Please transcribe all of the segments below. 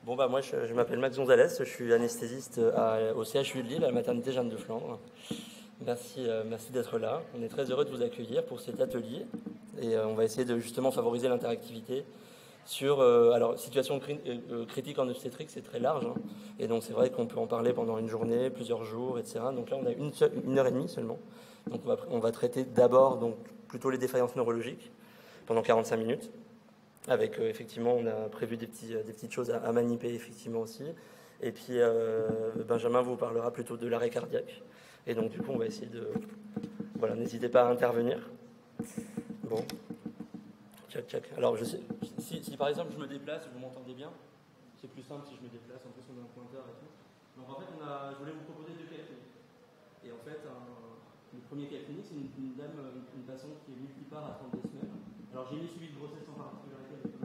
Bon, bah, moi, je m'appelle Max Gonzalez, je suis anesthésiste au CHU de Lille, à la maternité Jeanne de Flandre. Merci d'être là. On est très heureux de vous accueillir pour cet atelier. Et on va essayer de justement favoriser l'interactivité sur. Alors, situation critique en obstétrique, c'est très large, hein. Et donc, c'est vrai qu'on peut en parler pendant une journée, plusieurs jours, etc. Donc là, on a une heure et demie seulement. Donc, on va traiter d'abord donc, plutôt les défaillances neurologiques pendant 45 minutes. Avec effectivement, on a prévu des petites choses à manipuler effectivement aussi. Et puis Benjamin vous parlera plutôt de l'arrêt cardiaque. Et donc du coup, on va essayer de. Voilà, n'hésitez pas à intervenir. Bon, tchac, tchac. Alors, si par exemple je me déplace, vous m'entendez bien, c'est plus simple si je me déplace. En plus, on a un pointeur et tout. Donc en fait, je voulais vous proposer deux cas cliniques. Et en fait, le premier cas clinique, c'est une dame, une patiente qui est multipare à 32 semaines. Alors, j'ai mis suivi de grossesse en particularité avec le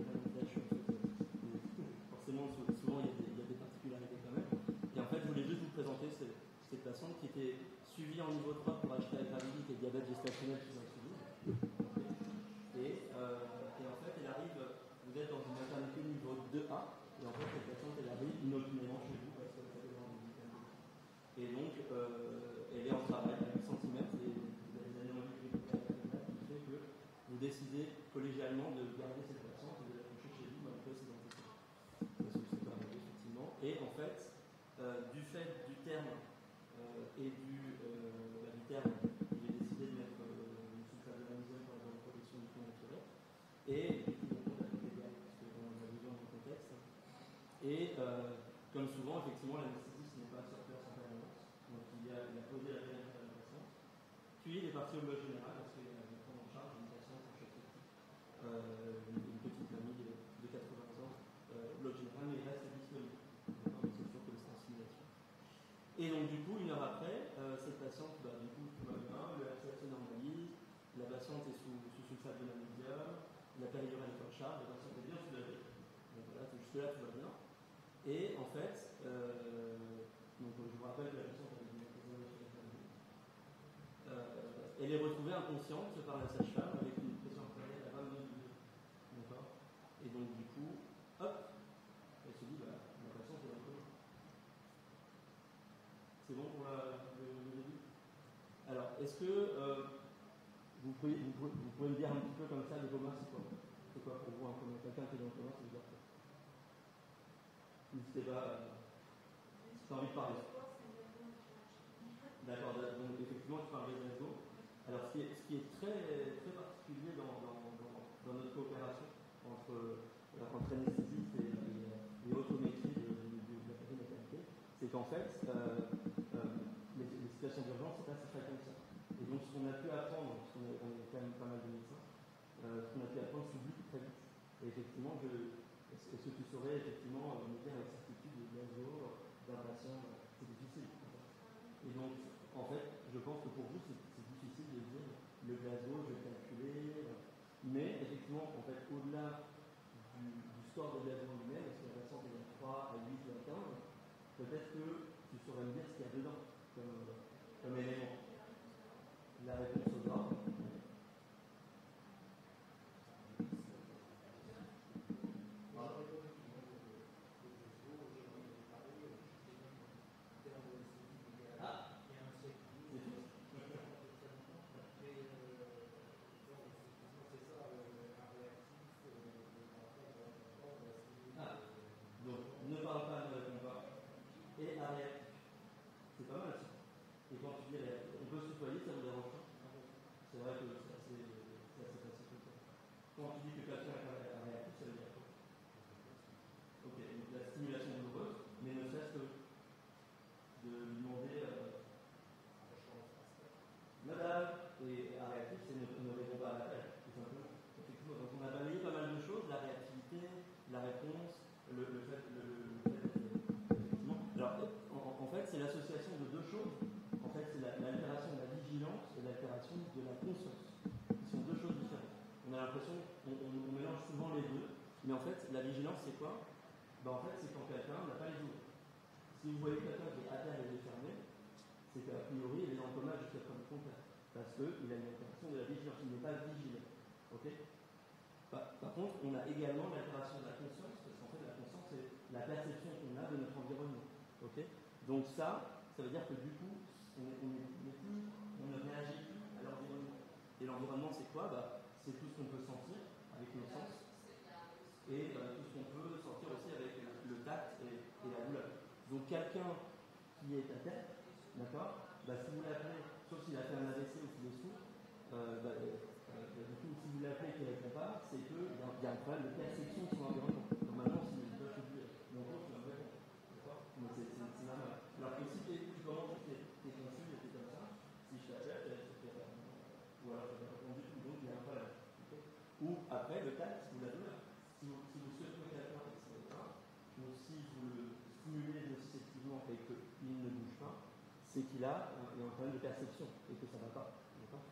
forcément, souvent, il y a des particularités quand même. Et en fait, je voulais juste vous présenter cette patiente qui était suivie en niveau 3 pour HTA gravité et diabète gestationnel sous insuline. Et en fait, elle arrive, vous êtes dans une maternité niveau 2A, et en fait, cette patiente, elle arrive inopinément chez vous parce qu'elle s'appelle dans une médicament. Et donc, elle est en travail à 8 cm, et vous avez des anomalies qui fait que vous décidez collégialement de garder cette patiente et de la coucher chez vous malgré ses antécédents. C'est arrivé, effectivement. Et en fait, du fait du terme et du terme, il est décidé de mettre une sulfate de magnésium pour la protection du fond naturel. Et du coup, on a des gars, parce qu'on a besoin du contexte. Et comme souvent, effectivement, l'anesthésiste n'est pas sorti à sa permanence. Donc il a posé la pénétration à la patiente. Puis il est parti au bloc général parce qu'il a prendre en charge une patiente en choc septique. Une petite mamie de 80 ans, bloc général, mais il reste disponible. C'est sûr que c'est en simulation. Et donc du coup, une heure après, cette patiente, du coup, tout va bien, le RCF se normalise, la patiente est sous sulfate de magnésium, la péridurale est en charge, la patiente est bien soulagée. Donc voilà, jusque-là, tout va bien. Et en fait, donc, je vous rappelle que la patiente avait une intervention elle est retrouvée inconsciente par la sage-femme avec une pression artérielle à 22 degrés. D'accord. Et donc du coup, hop, elle se dit, la patiente est inconsciente. C'est bon pour le début? Alors, est-ce que vous pouvez me dire un petit peu comme ça, le coma, c'est quoi? C'est quoi pour vous un coma? Quelqu'un qui est dans le coma, ça veut dire quoi? N'hésitez pas, si tu as envie de parler. D'accord, donc effectivement, tu parlais de réseau. Alors, ce qui est très, très particulier dans notre coopération entre anesthésistes et autres métiers de la périnatalité, c'est qu'en fait, les situations d'urgence, c'est pas si fréquent que ça. Et donc, ce qu'on a pu apprendre, parce qu'on est quand même pas mal de médecins, ce qu'on a pu apprendre s'oublie très vite. Et effectivement, est-ce que tu saurais effectivement me dire avec certitude le gazo d'un patient? C'est difficile. Et donc, en fait, je pense que pour vous, c'est difficile de dire le gazo, je vais calculer. Mais effectivement, en fait, au-delà du score de gazo lui-même, est-ce que la patiente est de 3 à 8 ou à 15, peut-être que tu saurais me dire ce qu'il y a dedans comme élément. La réponse au droit. Mais en fait, la vigilance, c'est quoi? En fait, c'est quand quelqu'un n'a pas les yeux. Si vous voyez quelqu'un qui est à terre et les yeux fermés, c'est qu'a priori, il est en coma jusqu'à preuve du contraire. Parce qu'il a une altération de la vigilance, il n'est pas vigilé. Okay. Par contre, on a également l'altération de la conscience, parce qu'en fait, la conscience, c'est la perception qu'on a de notre environnement. Okay, donc ça veut dire que du coup, on ne réagit plus à l'environnement. Et l'environnement, c'est quoi? C'est tout ce qu'on peut sentir avec nos sens et tout ce qu'on peut sentir aussi avec le tact et la douleur. Donc quelqu'un qui est à terre, d'accord, si vous l'appelez, sauf s'il a fait un AVC ou qu'il est sourd, du coup, si vous l'appelez et qu'il ne répond pas, c'est qu'il y a un problème de perception de son environnement. Normalement, si je dois te dire mon coach, tu vas me répondre. D'accord? Mais c'est normal. Alors que si tu commences tes consultes et comme ça, si je t'appelle, ou alors je ne réponds du tout, donc il y a un problème. Okay? Ou après, le tact ou la douleur. Si vous secouez quelqu'un, etc., donc si vous le stimulez nociceptivement et qu'il ne bouge pas, c'est qu'il a un problème de perception et que ça ne va pas. D'accord?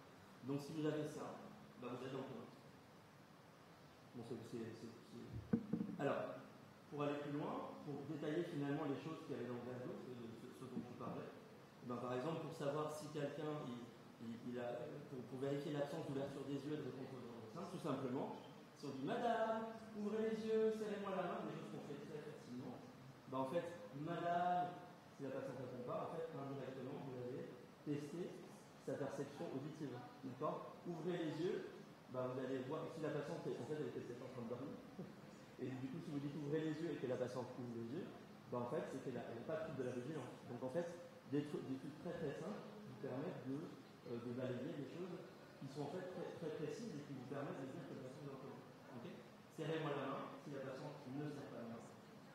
Donc si vous avez ça, vous êtes dans le coma. Bon, alors, pour aller plus loin, pour détailler finalement les choses qu'il y avait dans le verre d'eau, ce dont je parlais, par exemple, pour savoir si quelqu'un, pour vérifier l'absence d'ouverture des yeux et de réponse aux sein, tout simplement, si on dit Madame, ouvrez les yeux, serrez-moi la main, des choses qu'on fait très facilement, en fait, Madame, si la personne ne répond pas, en fait, indirectement, vous allez tester sa perception auditive. D'accord? Ouvrez les yeux, vous allez voir, si la patiente, en fait, elle était en train de dormir, et du coup, si vous dites ouvrez les yeux et que la patiente ouvre les yeux, en fait, c'est qu'elle n'a pas de trouble de la vigilance. Donc, en fait, des trucs très très simples vous permettent de valider des choses qui sont en fait très, très précises et qui vous permettent de dire que la patiente est en coma. Okay? Serrez-moi la main si la patiente ne serre pas la main.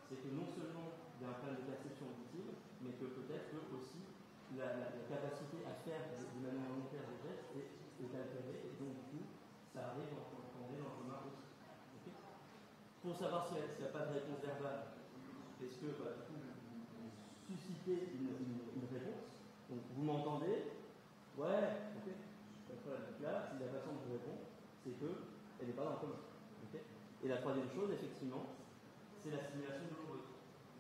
C'est que non seulement il y a un problème de perception auditive, mais que peut-être que aussi la capacité à faire de manière volontaire des gestes est altérée, et donc du coup, ça arrive quand on est dans le coma aussi. Okay? Pour savoir s'il n'y a pas de réponse verbale, est-ce que du coup, vous suscitez une réponse? Donc vous m'entendez? Ouais, ok. Donc là, si la façon vous répond, c'est qu'elle n'est pas dans le coma. Okay? Et la troisième chose, effectivement, c'est la stimulation douloureuse.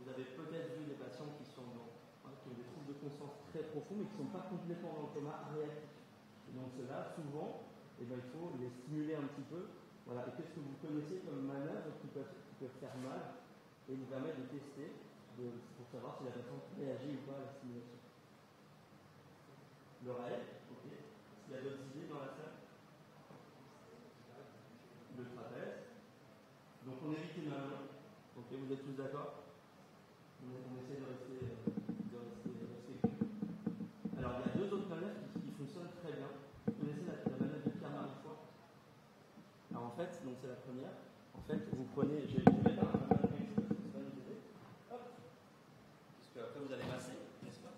Vous avez peut-être vu des patients qui ont des troubles de conscience très profonds, mais qui ne sont pas complètement dans le coma réactif. Et donc ceux-là, souvent, il faut les stimuler un petit peu. Voilà. Et qu'est-ce que vous connaissez comme manœuvres qui peuvent faire mal et vous permettre de tester pour savoir si la personne réagit ou pas à la stimulation? L'oreille, ok. Est-ce qu'il y a d'autres idées dans la salle? Le trapèze. Donc on évite une main. Ok, vous êtes tous d'accord? On essaie de rester cool. Alors il y a deux autres manœuvres qui fonctionnent très bien. Vous connaissez la manœuvre de Pierre-Marie Foix? Alors en fait, donc c'est la première. En fait, vous prenez, je vais mettre un manœuvre ici parce que c'est pas une idée. Hop. Parce que après vous allez masser, n'est-ce pas?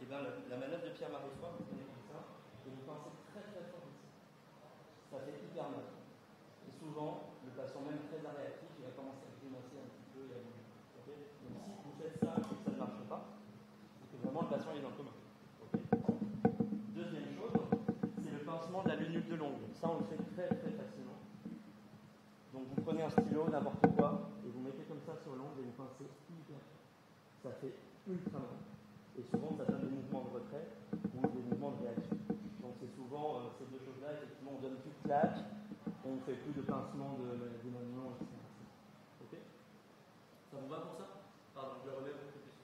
Et bien la manœuvre de Pierre-Marie Foix, vous prenez comme ça et vous pincez très très fort ici. Ça fait hyper mal. Et souvent, le patient même très réactif, il va commencer à grimacer un petit peu et à bouger. Okay? Donc si vous faites ça et que ça ne marche pas, c'est que vraiment le patient est dans le coma. Okay? Deuxième chose, c'est le pincement de la lunule de l'ongle. Ça, on le fait très très facilement. Donc vous prenez un stylo, n'importe quoi, et vous mettez comme ça sur l'ongle et vous pincez hyper fort. Ça fait ultra mal. Et souvent, ça donne des mouvements de retrait ou des mouvements de réaction. Donc c'est souvent ces deux choses-là, effectivement, on donne plus de claque, on ne fait plus de pincement d'éloignement, etc. Ok? Ça vous va pour ça? Pardon, je le remets beaucoup plus.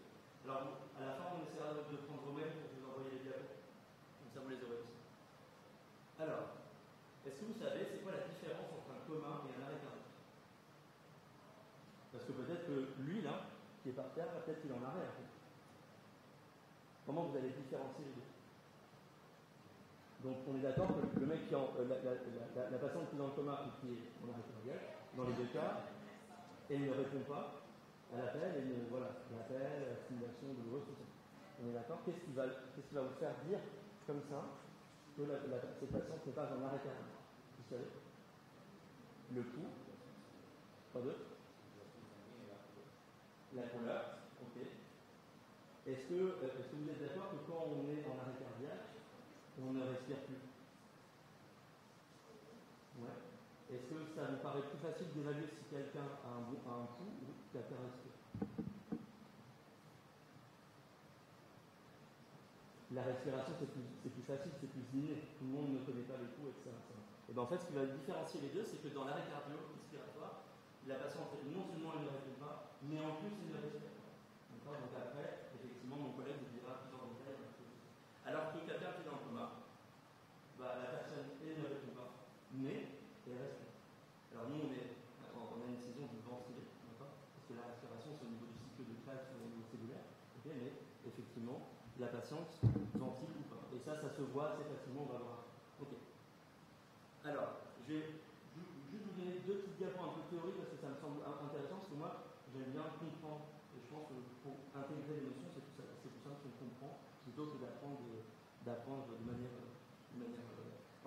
Alors, à la fin, on essaiera de prendre vous-même pour vous envoyer les diapos. Comme ça, vous les aurez aussi. Alors, est-ce que vous savez, c'est quoi la différence entre un coma et un arrêt cardiaque? Parce que peut-être que lui, là, qui est par terre, peut-être qu'il est en arrêt. Comment vous allez différencier les deux? Donc on est d'accord que le mec qui est la patiente qui est dans le coma ou qui est en arrêt cardiaque, dans les deux cas, elle ne répond pas à l'appel, l'appel, la stimulation douloureuse, tout ça. On est d'accord? Qu'est-ce qui va vous faire dire comme ça que cette patiente n'est pas en arrêt cardiaque? Vous savez? Le pouls, pas d'autre? La couleur, ok. Est-ce que vous êtes d'accord que quand on est en arrêt cardiaque, on ne respire plus? Ouais. Est-ce que ça vous paraît plus facile d'évaluer si quelqu'un a un pouls ou quelqu'un respire? La respiration, c'est plus facile, c'est plus inné. Tout le monde ne connaît pas les pouls, etc. Et bien en fait, ce qui va différencier les deux, c'est que dans l'arrêt cardio-respiratoire, la patiente, non seulement elle ne répond pas, mais en plus elle ne concrète sur le niveau cellulaire, okay, mais effectivement, la patiente ventile ou pas. Et ça se voit assez facilement, on va voir. Ok. Alors, je vais juste vous donner deux petites diapos un peu théoriques parce que ça me semble intéressant, parce que moi, j'aime bien comprendre, et je pense que pour intégrer les notions, c'est tout simple qu'on comprend, plutôt que d'apprendre de manière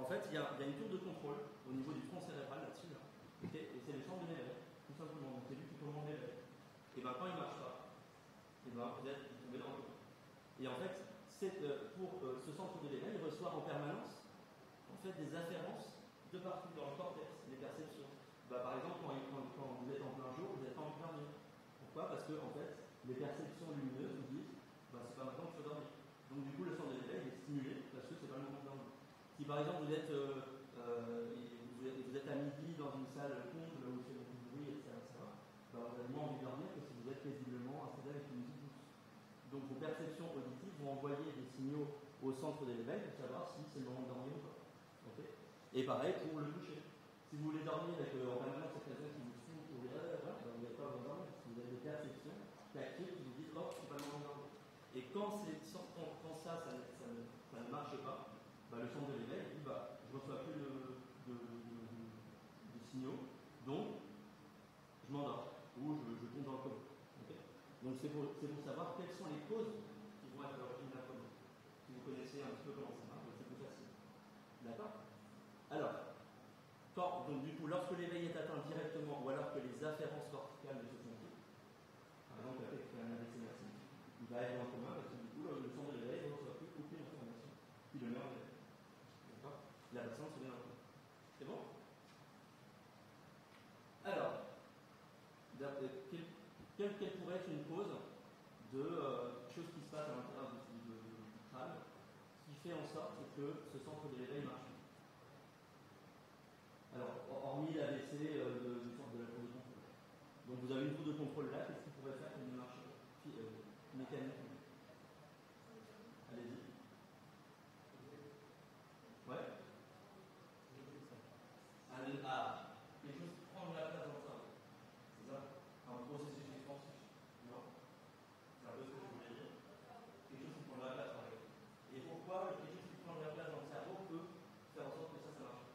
En fait, il y a une tour de contrôle au niveau du tronc cérébral là-dessus, là, okay, et c'est le centre de l'éveil, tout simplement. Donc c'est lui qui commande l'éveil. Et bien quand il ne marche pas, et ben vous êtes tombé dans le coma. Et en fait, pour ce centre de l'éveil, il reçoit en permanence en fait, des afférences de partout dans le cortex, les perceptions. Par exemple, quand vous êtes en plein jour, vous n'êtes pas en plein nuit. Pourquoi? Parce que en fait, les perceptions lumineuses vous disent c'est pas maintenant qu'il faut dormir. Donc du coup, le centre de l'éveil est stimulé parce que c'est pas le moment de dormir. Si par exemple vous êtes à midi dans une salle comble où il fait beaucoup de bruit, etc., vous avez moins envie de dormir que si vous êtes paisiblement installé avec une musique douce. Donc vos perceptions auditives vont envoyer des signaux au centre de l'éveil pour savoir si c'est le moment de dormir ou pas. Okay. Et pareil pour le coucher. Si vous voulez dormir avec en permanence cette personne qui vous fout, vous n'allez pas vous dormir. Si vous avez des perceptions tactiles qui vous disent oh, c'est pas le moment de dormir. Et quand ça ne marche pas, le centre de l'éveil dit je ne reçois plus de signaux, donc je m'endors ou je tombe dans le coma. Okay. Donc c'est pour savoir quelles sont les causes qui vont être à l'origine d'un coma. Si vous connaissez un petit peu comment ça marche, c'est plus facile. D'accord? Alors, donc du coup, lorsque l'éveil est atteint directement ou alors que les afférences corticales ne se font plus, par exemple quelqu'un qui fait un AVC massif, il va être dans le coma parce que du coup, le centre de l'éveil ne reçoit plus aucune information qui le met en éveil. D'accord? La patiente se met dans le coma. C'est bon? Alors, quelle pourrait être une cause de quelque chose qui se passe à l'intérieur du crâne qui fait en sorte que ce centre de l'éveil marche? Alors, hormis l'AVC du centre de la tour de contrôle. Donc vous avez une tour de contrôle là, qu'est-ce qui pourrait faire qu'elle ne marche pas mécaniquement? Allez-y. Ouais. Quelque chose qui prend de la place dans le cerveau. C'est ça? Un processus expansif. Non? C'est un peu ce que je voulais dire. Quelque chose qui prend de la place, par exemple. Et pourquoi quelque chose qui prend de la place dans le cerveau peut faire en sorte que ça marche?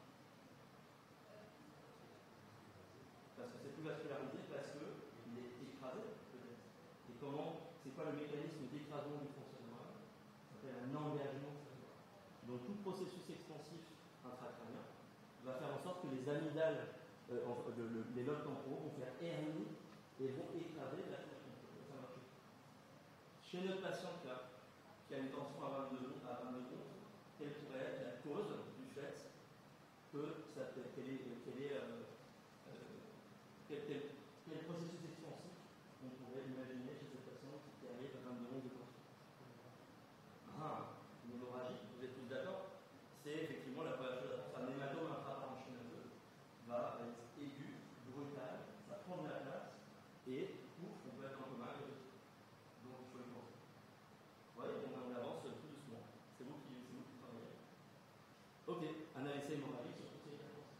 Parce que c'est plus vascularisé, parce qu'il est écrasé, peut-être. Et c'est quoi le mécanisme d'écrasement du tronc cérébral? Ça s'appelle un engagement cérébral. Donc tout processus expansif intracrânien va faire en sorte que les amygdales, les lobes temporaux vont faire hernie et vont écraser la tour de contrôle. Ça marche. Chez notre patiente là, qui a une tension à 22 ondes, quelle pourrait être la cause du fait quel processus expansif on pourrait imaginer chez cette patiente qui arrive à 22 ondes de tension? Une hémorragie, vous êtes tous d'accord? C'est effectivement la première chose à penser. Un hématome intraparenchymateux va être aigu, brutal, ça prend de la place et pouf, on peut être en coma. Donc il faut y penser. Vous voyez, on avance tout doucement. C'est vous qui travaillez. Ok, un AVC hémorragique sur toutes ces réponses.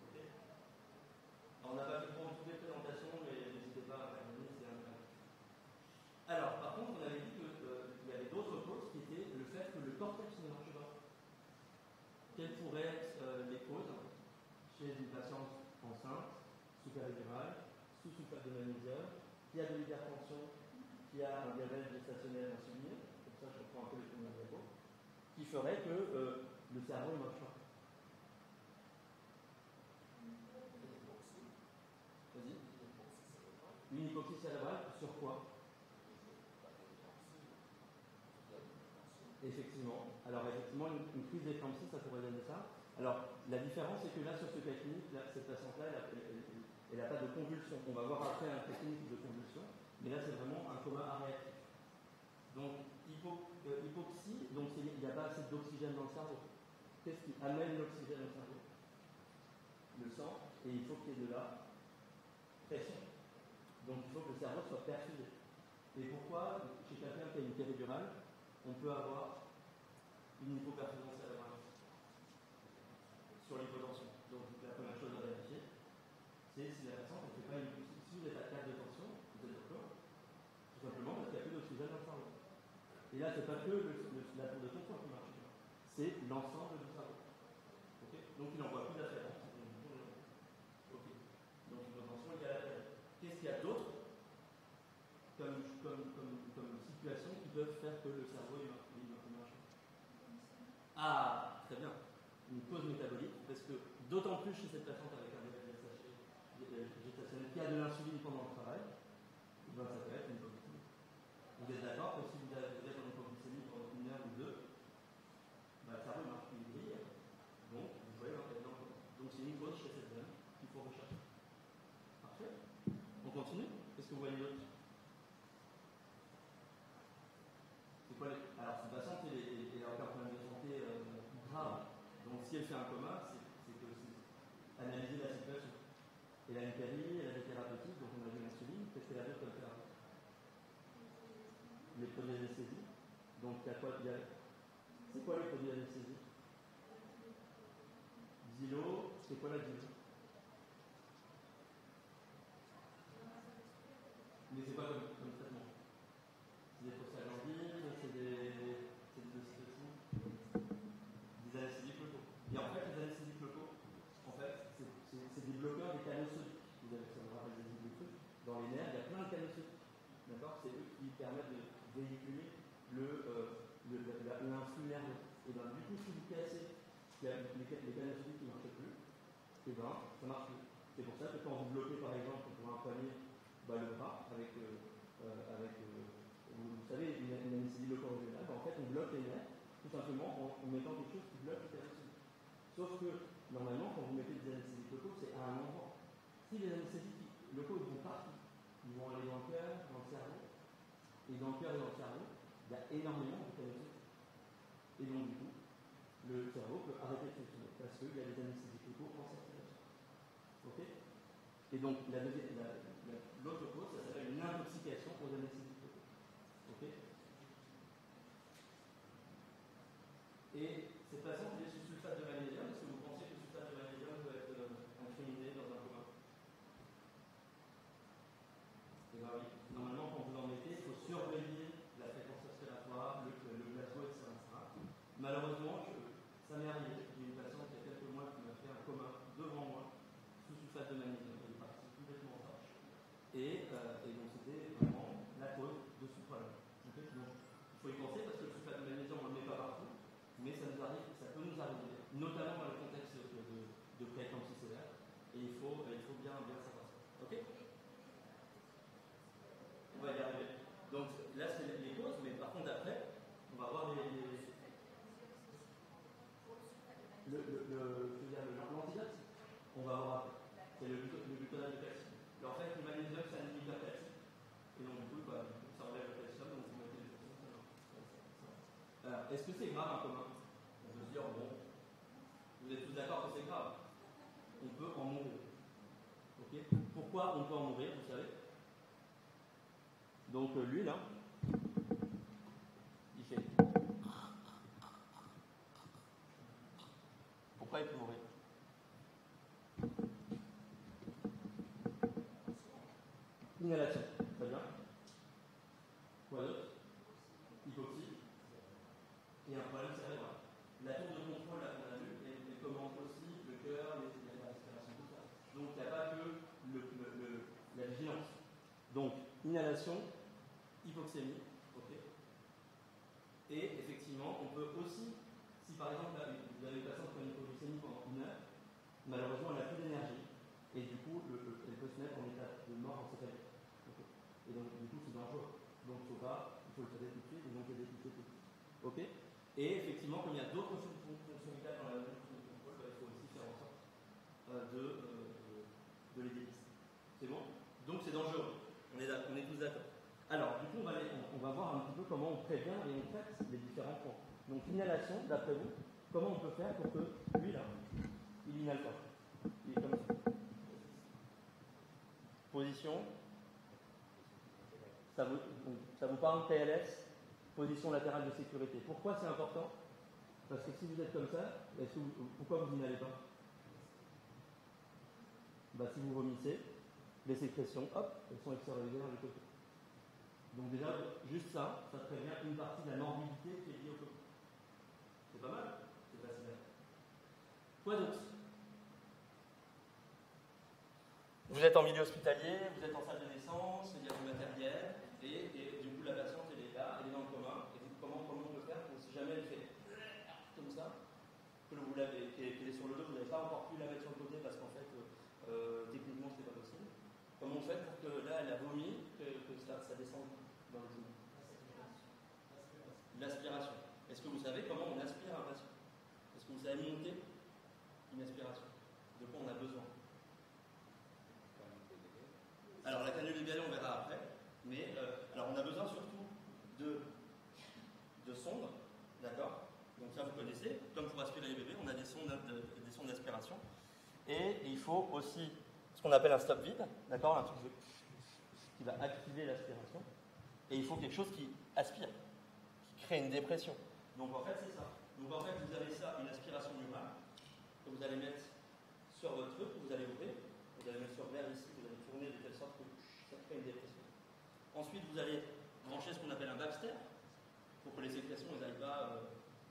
Ok. Alors, on n'a pas fait prendre toutes les présentations, mais n'hésitez pas à regarder, c'est intéressant. Alors, par contre, on avait dit qu'il y avait d'autres causes qui étaient le fait que le cortex ne marche pas. Quelles pourraient être les causes chez une patiente enceinte, sous péridurale, sous sulfate de magnésium, qui a de l'hypertension, qui a un diabète gestationnel insuliné, comme ça je reprends un peu les premiers diapos, qui ferait que le cerveau ne marche pas. Vas-y. Une hypoxie cérébrale, sur quoi? Effectivement. Alors effectivement, une crise d'éclampsie, ça pourrait donner ça. Alors la différence, c'est que là, sur ce cas clinique, cette patiente-là, elle n'a pas de convulsion. On va voir après un cas clinique de convulsion, mais là, c'est vraiment un coma aréactif. Donc hypoxie, donc il n'y a pas assez d'oxygène dans le cerveau. Qu'est-ce qui amène l'oxygène au cerveau? Le sang, et il faut qu'il y ait de la pression. Donc il faut que le cerveau soit perfusé. Et pourquoi, chez quelqu'un qui a une péridurale, on peut avoir une hypoperfusion cérébrale sur l'hypotension? Donc la première chose à vérifier, c'est si la patiente ne fait pas une hypoxie. Si vous êtes à 4 de tension, vous êtes d'accord, Et là, c'est pas que la tour de contrôle qui marche, c'est l'ensemble du cerveau. Okay, donc il n'envoie plus d'afférence. Okay. Donc une potentiel égale à la. Qu'est-ce qu'il y a d'autre comme situation qui peuvent faire que le cerveau marche? Ah, très bien. Une cause métabolique, parce que d'autant plus chez cette patiente avec un délai gestationnel qui a de l'insuline pendant le travail, ben, ça peut être une hypoglycémie. Vous êtes d'accord que si vous êtes en hypoglycémie pendant 1 heure ou 2, ben, le cerveau marche plus grille, donc vous voyez l'entraînement. Donc c'est une cause chez cette dame qu'il faut rechercher. Parfait. On continue. Qu'est-ce que vous voyez d'autre? C'est quoi les... Alors cette patiente elle a encore un problème de santé grave. Donc si elle fait un coma, c'est que c'est analyser la situation. Elle a une péri, elle a des thérapeutiques, donc on a de l'insuline. Qu'est-ce qu'elle a d'autre comme thérapie? Les produits d'anesthésie. Donc il y a quoi? C'est quoi les produits d'anesthésie? Xylo, c'est quoi la Xylo? Mais c'est quoi comme traitement? C'est des prostaglandines, c'est des ocytocines, des anesthésiques locaux. Et en fait, les anesthésiques locaux, en fait, c'est des bloqueurs des canaux sodiques. Vous avez ça me rappelle des trucs. Dans les nerfs, il y a plein de canaux sodiques. D'accord? C'est eux qui permettent de véhiculer l'influx nerveux. Et bien, du coup, si vous cassez les canaux sodiques qui ne marchent plus, et ben, ça marche plus. C'est pour ça que quand vous bloquez, par exemple, pour un poignet, le bras, vous savez, une anesthésie loco-régionale, en fait, on bloque les nerfs, tout simplement en mettant quelque chose qui bloque les canaux sodiques. Sauf que, normalement, quand vous mettez des anesthésiques locaux, c'est à un endroit. Si les anesthésiques locaux vont partout, ils vont aller dans le cœur, dans le cerveau, et dans le cœur et dans le cerveau, il y a énormément de canaux sodiques. Et donc, du coup, le cerveau peut arrêter de fonctionner parce qu'il y a des anesthésiques locaux en circulation. Ok? Et donc, l'autre cause, ça s'appelle une intoxication aux anesthésiques locaux. Ok? Et cette patiente, elle est sous sulfate de magnésium. Est-ce que vous pensez que le sulfate de magnésium peut être incriminé dans un coma? Eh bien oui. Normalement, quand vous en mettez, il faut surveiller la fréquence respiratoire, le plateau, etc. Malheureusement, ça m'est arrivé. J'ai une patiente il y a quelques mois qui m'a fait un coma devant moi, sous sulfate de magnésium. Elle est partie complètement en marche. Et donc c'était vraiment la cause de ce problème. Okay, donc, il faut y penser parce que le sulfate de magnésium, on ne le met pas partout, mais ça peut nous arriver, notamment dans le contexte de prééclampsie sévère, et il faut bien savoir ça. Ok? On va y arriver. Donc là, c'est les causes, mais par contre, après, on va voir l'antidote. On va voir après. C'est le gluconate de calcium. En fait, le magnésium, c'est un inhibiteur calcium. Et donc, du coup, ça enlève le calcium, donc vous mettez les calcium. Alors, est-ce que c'est grave en commun? On peut se dire, bon, vous êtes tous d'accord que c'est grave. On peut en mourir. Okay. Pourquoi on peut en mourir, vous savez? Donc, lui, là, il fait. Pourquoi il peut mourir? Inhalation. Très bien. Quoi d'autre? Hypoxie. Et un problème cérébral. La tour de contrôle, là, qu'on a vu, elle commande aussi le cœur, la respiration, tout ça. Donc, il n'y a pas que la vigilance. Donc, inhalation, hypoxémie, ok. Et effectivement, on peut aussi, si par exemple, là, vous avez une patiente qui a une hypoglycémie pendant 1 heure, malheureusement, elle n'a plus d'énergie, et du coup, elle peut se mettre en état de mort encéphalique. Okay. Et donc, du coup, c'est dangereux. Donc, il faut le traiter tout de suite, et donc le dépister tout de suite. Ok. Et effectivement, quand il y a d'autres fonctions vitales dans la zone de contrôle, il faut aussi faire en sorte de les dépister. C'est bon? Donc, c'est dangereux. On est tous d'accord. Alors, du coup, on va voir un petit peu comment on prévient et on traite les différents points. Donc, l'inhalation, d'après vous, comment on peut faire pour que lui, là, il inhale pas? Il est comme ça. Position. Ça vous parle, PLS? Position latérale de sécurité. Pourquoi c'est important? Parce que si vous êtes comme ça, pourquoi vous n'inhalez pas? Si vous vomissez, les sécrétions, hop, elles sont extériorisées dans les côtés. Donc déjà, juste ça prévient une partie de la morbidité qui est liée au Covid. C'est pas mal, c'est facile. Quoi d'autre? Vous êtes en milieu hospitalier, vous êtes en salle de naissance, il y a du matériel, et du coup la patiente elle est là, elle est dans le coma, et comment on peut faire pour si jamais elle fait comme ça, que vous l'avez, qu'elle est sur le dos, vous n'avez pas encore pu la mettre sur le côté parce qu'en fait techniquement c'est pas possible. Comment on fait pour que là elle a vomi, que ça descende dans les yeux? L'aspiration. Est-ce que vous savez comment on aspire un patient? Est-ce que vous savez monter une aspiration? De quoi on a besoin? Alors la canule idéale on verra après, mais alors on a besoin surtout de sondes, d'accord? Donc ça vous connaissez, comme pour aspirer les bébés, on a des sondes d'aspiration. Et il faut aussi ce qu'on appelle un stop vide, d'accord? Un truc qui va activer l'aspiration. Et il faut quelque chose qui aspire, qui crée une dépression. Donc en fait c'est ça. Donc en fait vous avez ça, une aspiration murale, que vous allez mettre sur votre truc, vous allez ouvrir, vous allez mettre sur vers ici, vous allez tourner de telle sorte que ça crée une dépression. Ensuite vous allez brancher ce qu'on appelle un Baxter, pour que les sécrétions n'aillent pas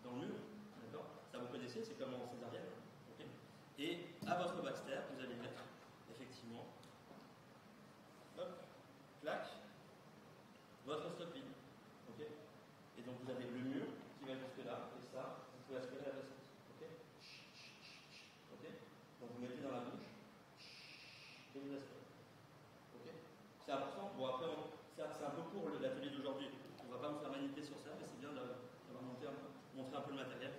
dans le mur, d'accord? Ça vous connaissez, c'est comme en césarienne. Okay. Et à votre Baxter, vous allez mettre effectivement, hop, clac, votre stop vide. Okay. Et donc vous avez le mur qui va jusque là, et ça, vous pouvez aspirer la patiente. Okay. Okay. Donc vous mettez dans la bouche, et vous aspirez. Okay. C'est important. Bon après, c'est un peu court l'atelier d'aujourd'hui. On ne va pas vous faire magnifier sur ça, mais c'est bien d'avoir montrer un peu le matériel.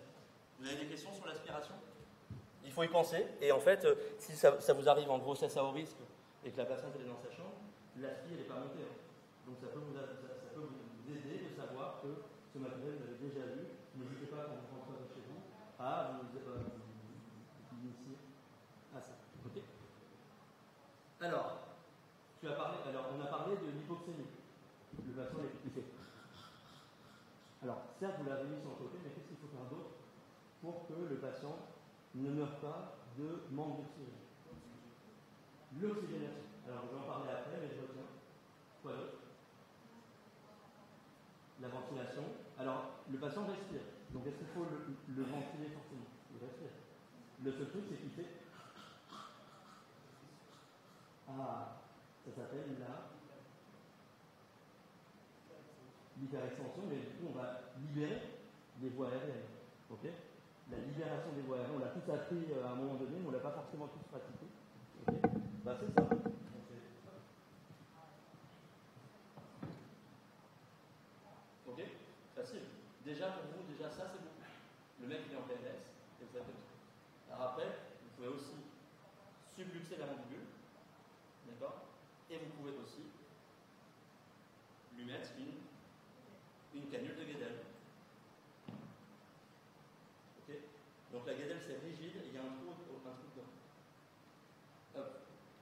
Vous avez des questions sur l'aspiration? Il faut y penser. Et en fait, si ça vous arrive en grossesse à haut risque et que la patiente est dans sa chambre, l'aspi elle n'est pas montée. Donc ça peut vous aider de savoir que ce matériel vous l'avez déjà vu. N'hésitez pas quand vous rentrez chez vous à vous initier à ça. Ok. Alors, on a parlé de l'hypoxémie. Le patient il fait. Alors, certes, vous l'avez mis sur le côté, mais qu'est-ce qu'il faut faire d'autre pour que le patient ne meure pas de manque d'oxygène? L'oxygénation. Alors, je vais en parler après, mais je retiens. Quoi d'autre? La ventilation. Alors, le patient respire. Donc, est-ce qu'il faut le ventiler forcément? Il respire. Le seul truc, c'est qu'il fait. Ah, ça s'appelle l'hyperextension, mais du coup, on va libérer les voies aériennes. Ok? La libération des voies aériennes, on l'a tous appris à un moment donné, mais on ne l'a pas forcément tous pratiqué. Okay. Bah, c'est ça. Ok? Facile. Déjà pour vous, ça c'est beaucoup. Le mec il est en PLS, et vous faites comme ça. Alors après, vous pouvez aussi subluxer la mandibule, d'accord? Et vous pouvez aussi lui mettre une canule de Guédel. Ok? Donc la Guédel c'est rigide et il y a un trou dedans. Hop,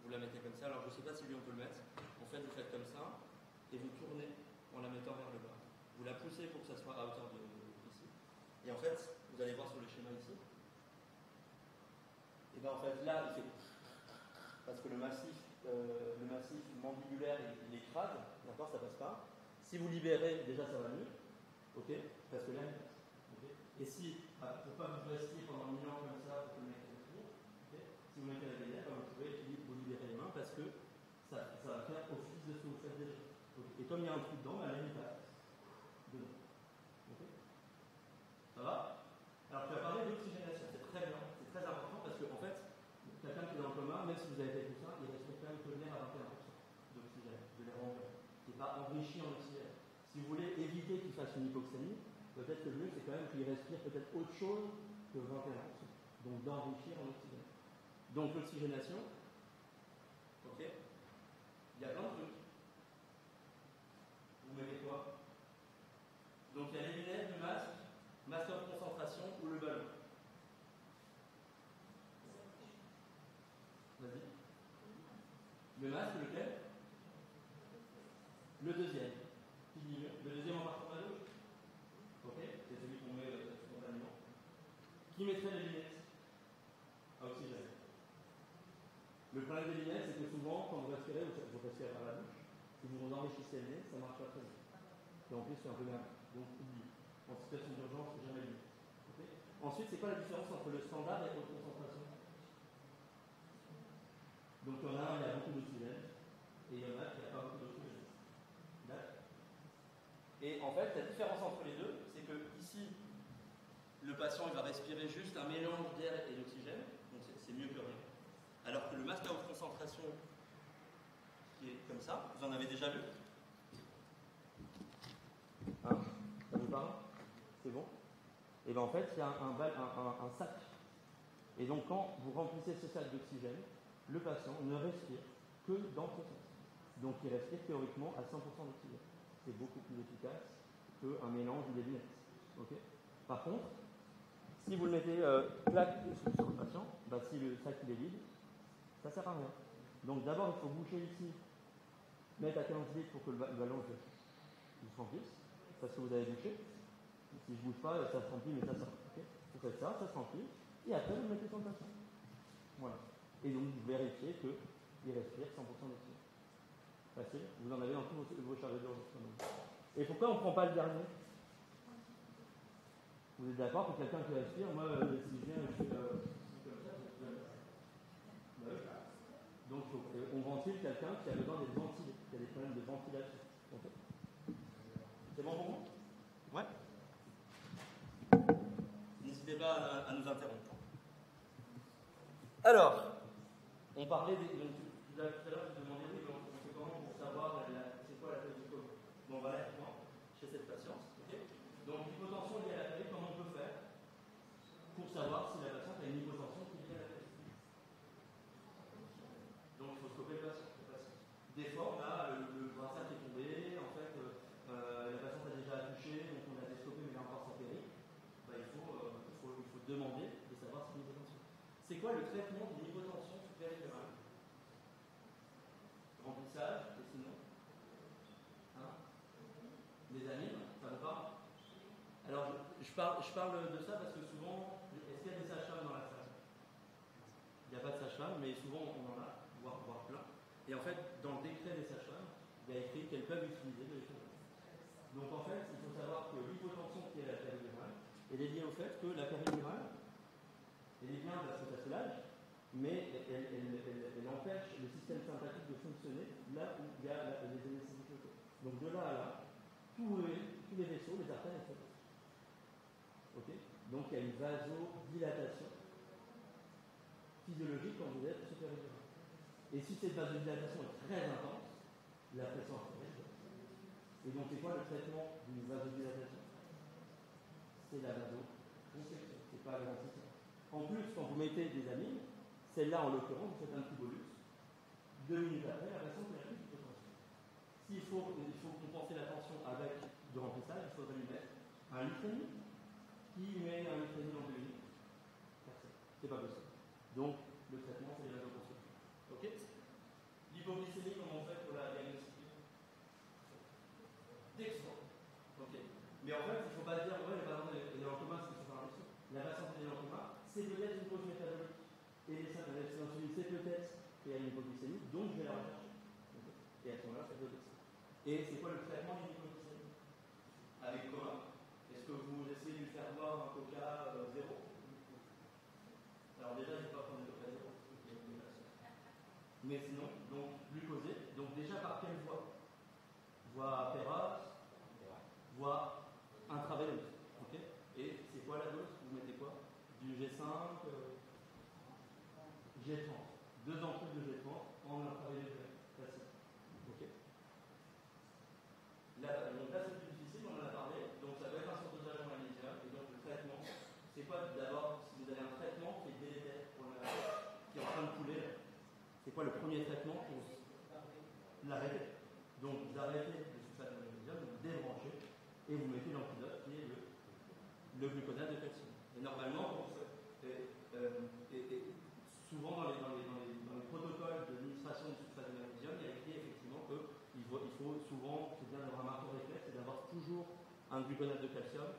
vous la mettez comme ça. Alors je ne sais pas si lui on peut le mettre. En fait, vous faites comme ça et vous tournez en la mettant vers le bas. Vous la poussez pour que ça soit à hauteur de ici. Et en fait, vous allez voir sur le schéma ici. Et bien en fait là, il fait parce que le massif mandibulaire il écrase, d'accord, ça passe pas. Si vous libérez, déjà ça va mieux, ok, parce que là, okay. Et si, pour ne pas vous rester pendant 1000 ans comme ça, pour que le mec respire, okay. Si vous mettez la galère, vous pouvez vous libérer les mains parce que ça va faire office de ce que vous faites déjà. Okay. Et comme il y a un trou dedans, l'air il passe dedans. Okay. Ça va? Alors tu as parlé d'oxygénation, c'est très bien, c'est très important parce que en fait, quelqu'un qui est dans le coma, même si vous avez fait tout ça, il respire quand même que l'air à 21% d'oxygène, de l'air ambiant, qui n'est pas enrichi en oxygène. Si vous voulez éviter qu'il fasse une hypoxémie, peut-être que le mieux c'est quand même qu'il respire peut-être autre chose que 21%. Donc d'enrichir en oxygène. Donc l'oxygénation, ok, il y a plein de trucs. Vous mettez quoi? Donc il y a les lunettes, le masque de concentration ou le ballon. Vas-y. Le masque, lequel? Le deuxième. Le deuxième en partant à gauche. Ok, c'est celui qu'on met spontanément. Qui mettrait les lunettes à oxygène? Le problème des lunettes, c'est que souvent, quand vous respirez par la bouche. Si vous enrichissez le nez, ça marche pas très bien. Et en plus, c'est un peu merde. Donc, oublie. En situation d'urgence, c'est jamais mieux. Okay. Ensuite, c'est quoi la différence entre le standard et haute concentration? Donc, il y en a un, il y a beaucoup d'oxygène, et il y en a qui n'a pas beaucoup d'oxygène. D'accord. Et en fait, la différence entre les deux, c'est que ici, le patient il va respirer juste un mélange d'air et d'oxygène, donc c'est mieux que rien. Alors que le masque à haute concentration, qui est comme ça, vous en avez déjà vu? Hein? Ça vous parle? C'est bon? Et bien en fait, il y a un sac. Et donc quand vous remplissez ce sac d'oxygène, le patient ne respire que dans ce sac. Donc il respire théoriquement à 100% d'oxygène. C'est beaucoup plus efficace qu'un mélange des lunettes. Okay. Par contre, si vous le mettez plaque sur le patient, bah, si le sac il est vide, ça ne sert à rien. Donc d'abord il faut boucher ici, mettre à 15 litres pour que le ballon se remplisse, parce que vous avez bouché. Si je ne bouge pas, ça se remplit, mais ça sort. Okay. Vous faites ça, ça se remplit, et après vous le mettez sur le patient. Voilà. Et donc vous vérifiez qu'il respire 100% d'oxygène. Facile. Vous en avez dans tous vos chargeurs d'urgence. Et pourquoi on ne prend pas le dernier? Vous êtes d'accord que quelqu'un qui respire, moi, si je viens, je fais comme ça, bah oui. Donc on ventile quelqu'un qui a besoin d'être ventilé, qui a des problèmes de ventilation. Okay. C'est bon pour vous? Ouais. N'hésitez pas à nous interrompre. Alors, on parlait des. Donc, tout à l'heure, je vous demandais, oui, on fait comment pour savoir c'est quoi la cause du Covid? Bon, on va aller chez cette patiente. Okay. Donc, l'hypotension liée à la Covid, comment on peut faire pour savoir si la patiente a une hypotension qui est liée à la Covid? Donc, il faut stopper le patient. Des fois, on a le brassard qui est tombé, en fait, la patiente a déjà accouché, donc on a stoppé, mais il a encore sa péri. Bah, il faut demander de savoir si c'est une hypotension. C'est quoi le traitement d'une hypotension supérieure? Remplissage, et sinon hein? Les animes, ça vous parle? Alors, je parle de ça parce que souvent, est-ce qu'il y a des sages-femmes dans la salle? Il n'y a pas de sage-femme, mais souvent on en a, voire plein. Et en fait, dans le décret des sages-femmes, il y a écrit qu'elles peuvent utiliser de l'échauffement. Donc en fait, il faut savoir que l'hypotension qui est à la péridurale, elle est liée au fait que la péridurale, elle est bien parce que ça soulage, mais elle empêche le système sympathique de fonctionner là où il y a les anesthésies locaux. Donc de là à là, tous les vaisseaux, les artères, etc. Okay. Donc il y a une vasodilatation physiologique quand vous êtes supérieur. Et si cette vasodilatation est très intense, la pression artérielle. Et donc c'est quoi le traitement d'une vasodilatation? C'est la vasoconstriction, c'est pas l'agrandissement. En plus, quand vous mettez des amines, celle-là en l'occurrence, vous faites un petit bolus. 2 minutes après, la pression est plus potentielle. S'il faut compenser la tension avec du remplissage, il faudrait lui mettre un litre et demi. Qui met un litre et demi en 2 minutes? Personne. C'est pas possible. Donc, le traitement, c'est les vasoconstrictions. Ok? L'hypoglycémie, comment on fait pour la diagnostiquer? Dextran. Ok. Mais en fait, il ne faut pas se dire, ouais, la patiente est en coma, c'est que c'est pas un dextran. La patiente est en coma, c'est peut-être une cause métabolique. Et l'insuline, c'est peut-être qu'il y a une hypoglycémie, donc je vais la rechercher. Okay. Et à ce moment-là, ça peut être dextran. Et c'est quoi le traitement d'une hypoglycémie? Avec quoi? Est-ce que vous essayez de lui faire boire un coca 0? Alors déjà, il ne faut pas prendre le coca 0. Mais sinon, donc glucosé, donc déjà par quelle voie? Voie péreuse, voie intraveineuse. Okay. Et c'est quoi la dose? Vous mettez quoi? Du G5, G30. 2 ampoules de G30 en intraveineuse classique. Okay. Donc là, c'est plus difficile, on en a parlé. Donc ça peut être un surdosage en magnésium. Et donc le traitement, c'est quoi d'abord? Si vous avez un traitement qui est délétère pour la qui est en train de couler, c'est quoi le premier traitement pour l'arrêter? Donc vous arrêtez le sulfate de magnésium, vous débranchez et vous mettez l'antidote qui est le gluconate de calcium. Et normalement, souvent dans les protocoles de l'administration du sulfate de magnésium, il y a écrit effectivement qu'il faut souvent, c'est bien d'avoir un marteau réflexe, c'est d'avoir toujours un gluconate de calcium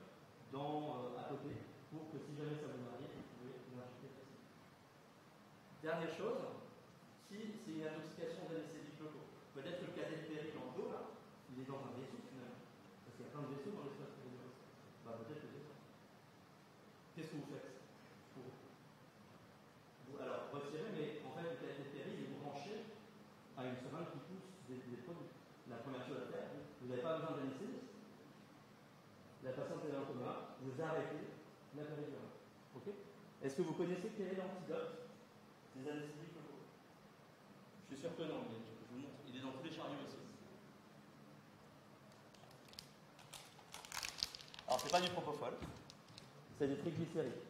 à côté pour que si jamais ça vous arrive, vous pouvez l'injecter facilement. Dernière chose, si c'est une intoxication d'anesthésiques locaux, peut-être que le cadet de péri en dos là, vaisseau dans l'espace extérieur? Bah peut-être que c'est ça. Qu'est-ce que vous faites pour alors, retirez, mais en fait, le péri est branché à une seringue qui pousse des produits. La première chose à faire, vous n'avez pas besoin d'anesthésiste. La patiente est dans le coma, vous arrêtez la péridurale. Ok? Est-ce que vous connaissez quel est l'antidote des anesthésiques locaux? Je suis sûr que non, mais je vous montre. Il est dans tous les chariots aussi. Alors, c'est pas du propofol, c'est des triglycérides.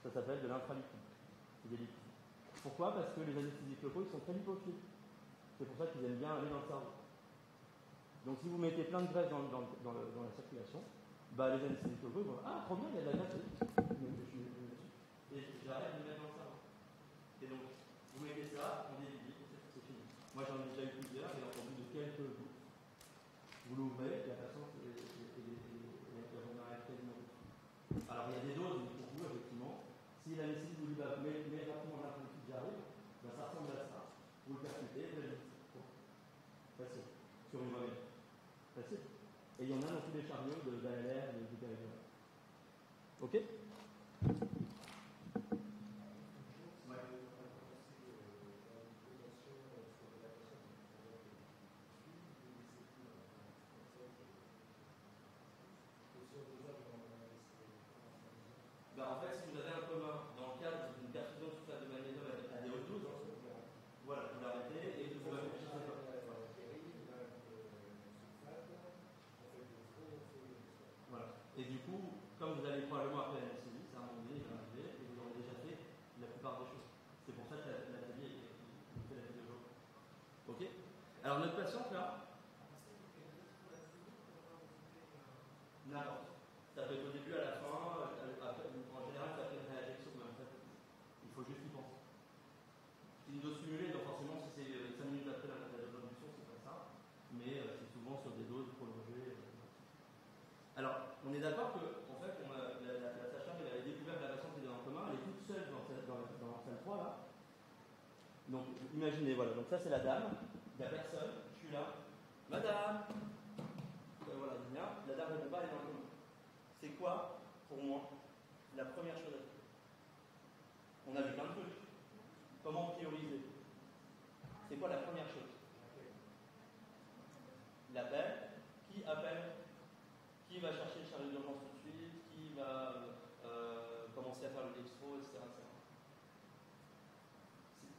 Ça s'appelle de l'intraliquide. C'est des liquides. Pourquoi? Parce que les anesthésiques locaux, ils sont très lipophiles. C'est pour ça qu'ils aiment bien aller dans le cerveau. Donc, si vous mettez plein de graisse dans la circulation, bah, les anesthésiques locaux vont ah, trop bien, il y a de la graisse. Et j'arrête de le mettre dans le cerveau. Et donc, vous mettez ça, on délivre, c'est fini. Moi, j'en ai déjà eu plusieurs, et en bout de quelques gouttes, vous l'ouvrez, et la patiente remarque quasiment. Alors, il y a des doses, mais pour vous, effectivement, si l'anesthésie vous dit bah, mets rapidement l'intraliquide, j'arrive, bah, ça ressemble à ça. Vous le percutez, vous l'avez. Facile. Sur une voie. Facile. Et il y en a dans tous les chariots d'ALR et du péridurale. Ok? Ben, en fait, si vous avez un coma dans le cadre d'une perfusion de sulfate de magnésium à des hautes doses, voilà, vous l'arrêtez et vous réfléchissez pas. Voilà. Et du coup, comme vous allez probablement appeler l'anesthésie, c'est un moment donné, il va arriver et vous aurez déjà fait la plupart des choses. C'est pour ça que l'atelier fait la vidéo. Ok? Alors notre patiente là, n'importe. Ça peut être au début, à la fin, en général, ça peut être une réaction, mais en fait, il faut juste y penser. C'est une dose cumulée, donc forcément, si c'est 5 minutes après la dose d'induction, c'est pas ça, mais c'est souvent sur des doses prolongées. Alors, on est d'accord que, en fait, la sage-femme, elle avait découvert que la patiente était en commun, elle est toute seule dans la salle 3, là. Donc, imaginez, voilà, donc ça c'est la dame, il n'y a personne, je suis là, madame, voilà, bien, la dame répond pas, elle est dans le commun. C'est quoi, pour moi, la première chose à faire? On a vu plein de trucs. Comment prioriser? C'est quoi la première chose? L'appel. Qui appelle? Qui va chercher le chariot d'urgence tout de suite? Qui va commencer à faire le dextro, etc.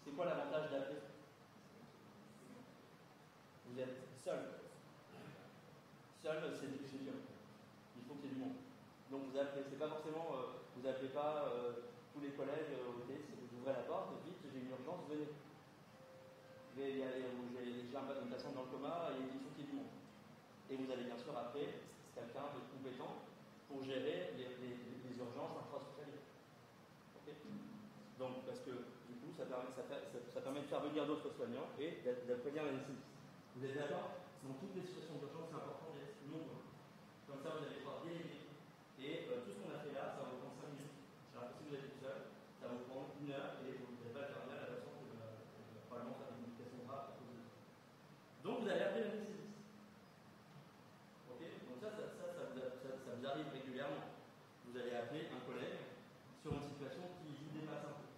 C'est quoi l'avantage d'appeler? Vous êtes seul. Seul, c'est dur. Il faut qu'il y ait du monde. Donc vous appelez, c'est pas forcément, vous appelez pas tous les collègues au thé, vous ouvrez la porte et vite, j'ai une urgence, venez. J'ai une patiente dans le coma et il faut qu'il y ait du monde. Et vous allez bien sûr appeler quelqu'un de compétent pour gérer les urgences intra-hospitalières. Okay. Donc, parce que du coup, ça permet de faire venir d'autres soignants et d'appeler l'anesthésiste. Vous êtes d'accord? Dans toutes les situations d'urgence, c'est important d'être nombreux. Comme ça, vous allez pouvoir déléguer. Et tout ce qu'on a fait là, ça va vous prendre 5 minutes. Alors que si vous êtes tout seul, ça va vous prendre 1 heure et vous n'allez pas le faire bien à la façon que probablement faire une communication grave à cause de ça. Donc vous allez appeler l'anesthésiste. Ok? Donc ça vous arrive régulièrement. Vous allez appeler un collègue sur une situation qui vous dépasse un peu.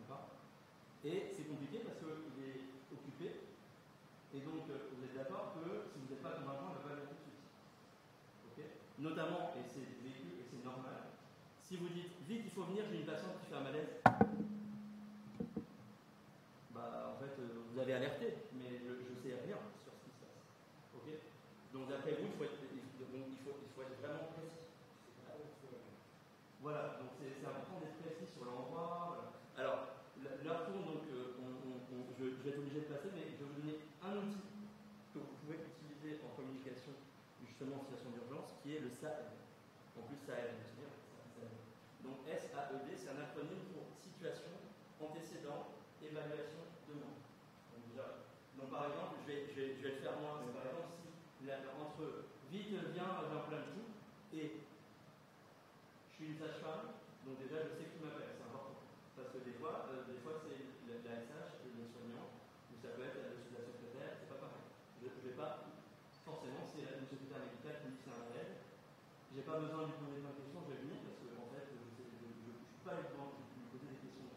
D'accord? Et c'est compliqué parce qu'il est occupé. Et donc vous êtes d'accord que si vous n'êtes pas convaincant, il ne va pas venir tout de suite. Okay? Notamment, et c'est vécu et c'est normal, si vous dites vite il faut venir, j'ai une patiente qui fait un malaise, bah en fait vous avez alerté, mais je ne sais rien sur ce qui se passe. Okay? Donc d'après vous, il faut être vraiment précis. Voilà, donc c'est important d'être précis sur l'endroit. Voilà. Alors, l'heure tourne, donc je vais être obligé de passer, mais je vais vous donner un outil que vous pouvez utiliser en communication, justement en situation d'urgence, qui est le SAED. En plus, SAED, je veux dire, donc SAED, c'est un acronyme pour situation, antécédent, évaluation, demande. Donc par exemple, je vais le faire moi, mais par exemple, si entre vite, viens, j'implante tout, et je suis une sage-femme, donc déjà je sais qui m'appelle, c'est important. Parce que des fois c'est la SH et le soignant, ou ça peut être la secrétaire, c'est pas pareil. Je ne vais pas, forcément, c'est une secrétaire médicale qui dit c'est un j'ai pas besoin de lui poser plein de questions, je vais venir parce que en fait, je suis pas évident de lui poser des questions.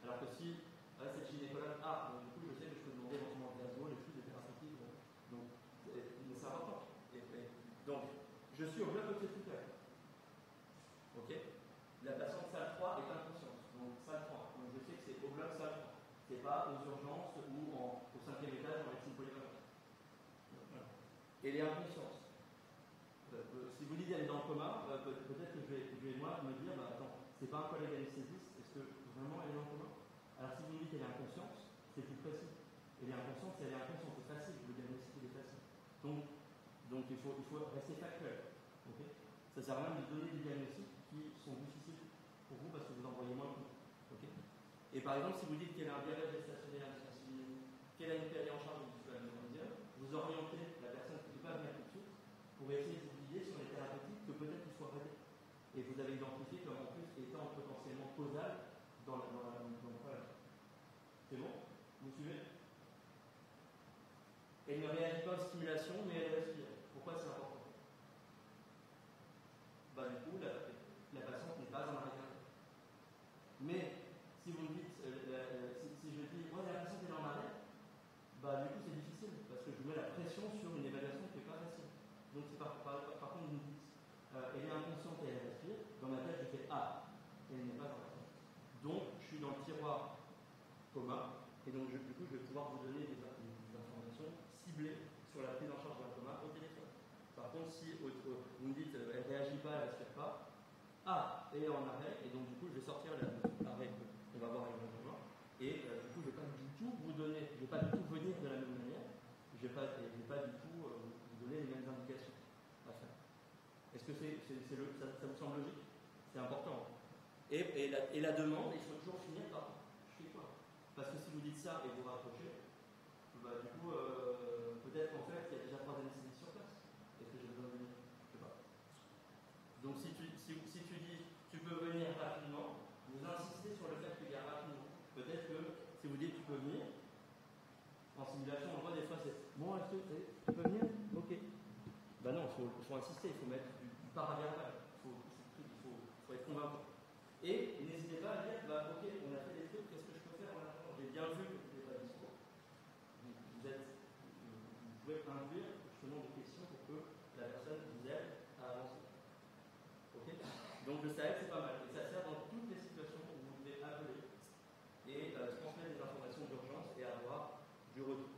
Alors que si cette gynécologue, donc, du coup, je sais que je peux demander éventuellement de gazole, les flux de thérapeutique. Donc, mais c'est important. Donc, je suis au bloc obstétrical. Ok. La patiente salle 3 est inconsciente. Donc, salle 3. Donc, je sais que c'est au bloc salle 3. C'est pas aux urgences ou au 5e étage en médecine polyvalente. Elle est inconsciente. Si vous dites qu'elle est dans le coma, peut-être que je vais moi me dire, attends, c'est pas un collègue anesthésiste, est-ce que vraiment elle est dans le coma? Alors si vous me dites qu'elle est inconsciente, c'est plus précis. Elle est inconsciente, si elle est inconsciente, c'est facile, le diagnostic est facile. Donc il faut rester factuel. Okay, ça ne sert à rien de donner des diagnostics qui sont difficiles pour vous parce que vous en voyez moins de okay. Et par exemple, si vous dites qu'elle a un diabète gestationnel insensibilisé, qu'elle a une péri en charge du magnésium, vous orientez la personne qui ne peut pas venir tout de suite pour essayer de vous guider sur les thérapeutiques que peut-être il faut arrêter. Et vous avez identifié comme en plus étant potentiellement causal dans le problème. C'est bon? Vous suivez? Elle ne réagit pas aux stimulations, mais elle respire. Pourquoi c'est important? Du coup, la patiente n'est pas en arrêt cardiaque. Mais si vous me dites, si je dis, moi la patiente est en arrêt, du coup c'est difficile parce que je mets la pression sur une évaluation qui n'est pas facile. Donc par contre, vous me dites, elle est inconsciente et elle respire, dans ma tête je fais elle n'est pas en arrêt. Donc je suis dans le tiroir coma, et donc du coup je vais pouvoir vous donner des informations ciblées sur la prise en charge d'un coma au téléphone. Par contre, si vous me dites elle ne réagit pas, elle ne respire pas, elle est en arrêt, et donc du coup je vais sortir l'arrêt qu'on va voir éventuellement, et du coup je ne vais pas du tout vous donner, je ne vais pas du tout venir de la même manière, je ne vais pas du tout vous donner les mêmes indications à faire. Est-ce que ça vous semble logique? C'est important. Et la demande, il faut toujours finir par je fais quoi? Parce que si vous dites ça et vous raccrochez, du coup, peut-être qu'en fait, il y a déjà 3 anesthésistes sur place. Est-ce que j'ai besoin de venir? Je ne sais pas. Donc, si tu dis, tu peux venir rapidement, vous insistez sur le fait qu'il y a rapidement. Peut-être que si vous dites, tu peux venir, en simulation, on voit des fois, c'est bon, est-ce que tu peux venir? Ok. Non, il faut insister, il faut mettre du paraverbal. Il faut être convaincant. Et n'hésitez pas à dire, ok, on a fait des trucs, qu'est-ce que je peux faire en attendant? J'ai bien vu que vous n'êtes pas dispo. Vous pouvez induire justement des questions pour que la personne vous aide à avancer. Ok? Donc le SAED, c'est pas mal. Et ça sert dans toutes les situations où vous devez appeler et transmettre des informations d'urgence et avoir du retour.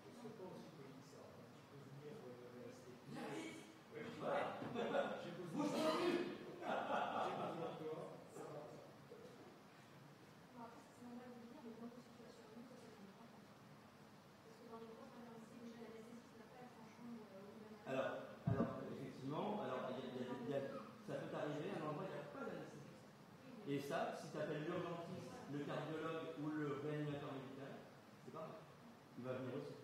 Je ne sais pas aussi que je dis ça. Tu peux venir rester. Voilà. J'ai besoin de toi. Alors, effectivement, ça peut arriver à un endroit où il n'y a pas d'anesthésiste. Et ça, si tu appelles l'urgentiste, le cardiologue ou le réanimateur médical, c'est pareil. Il va venir aussi.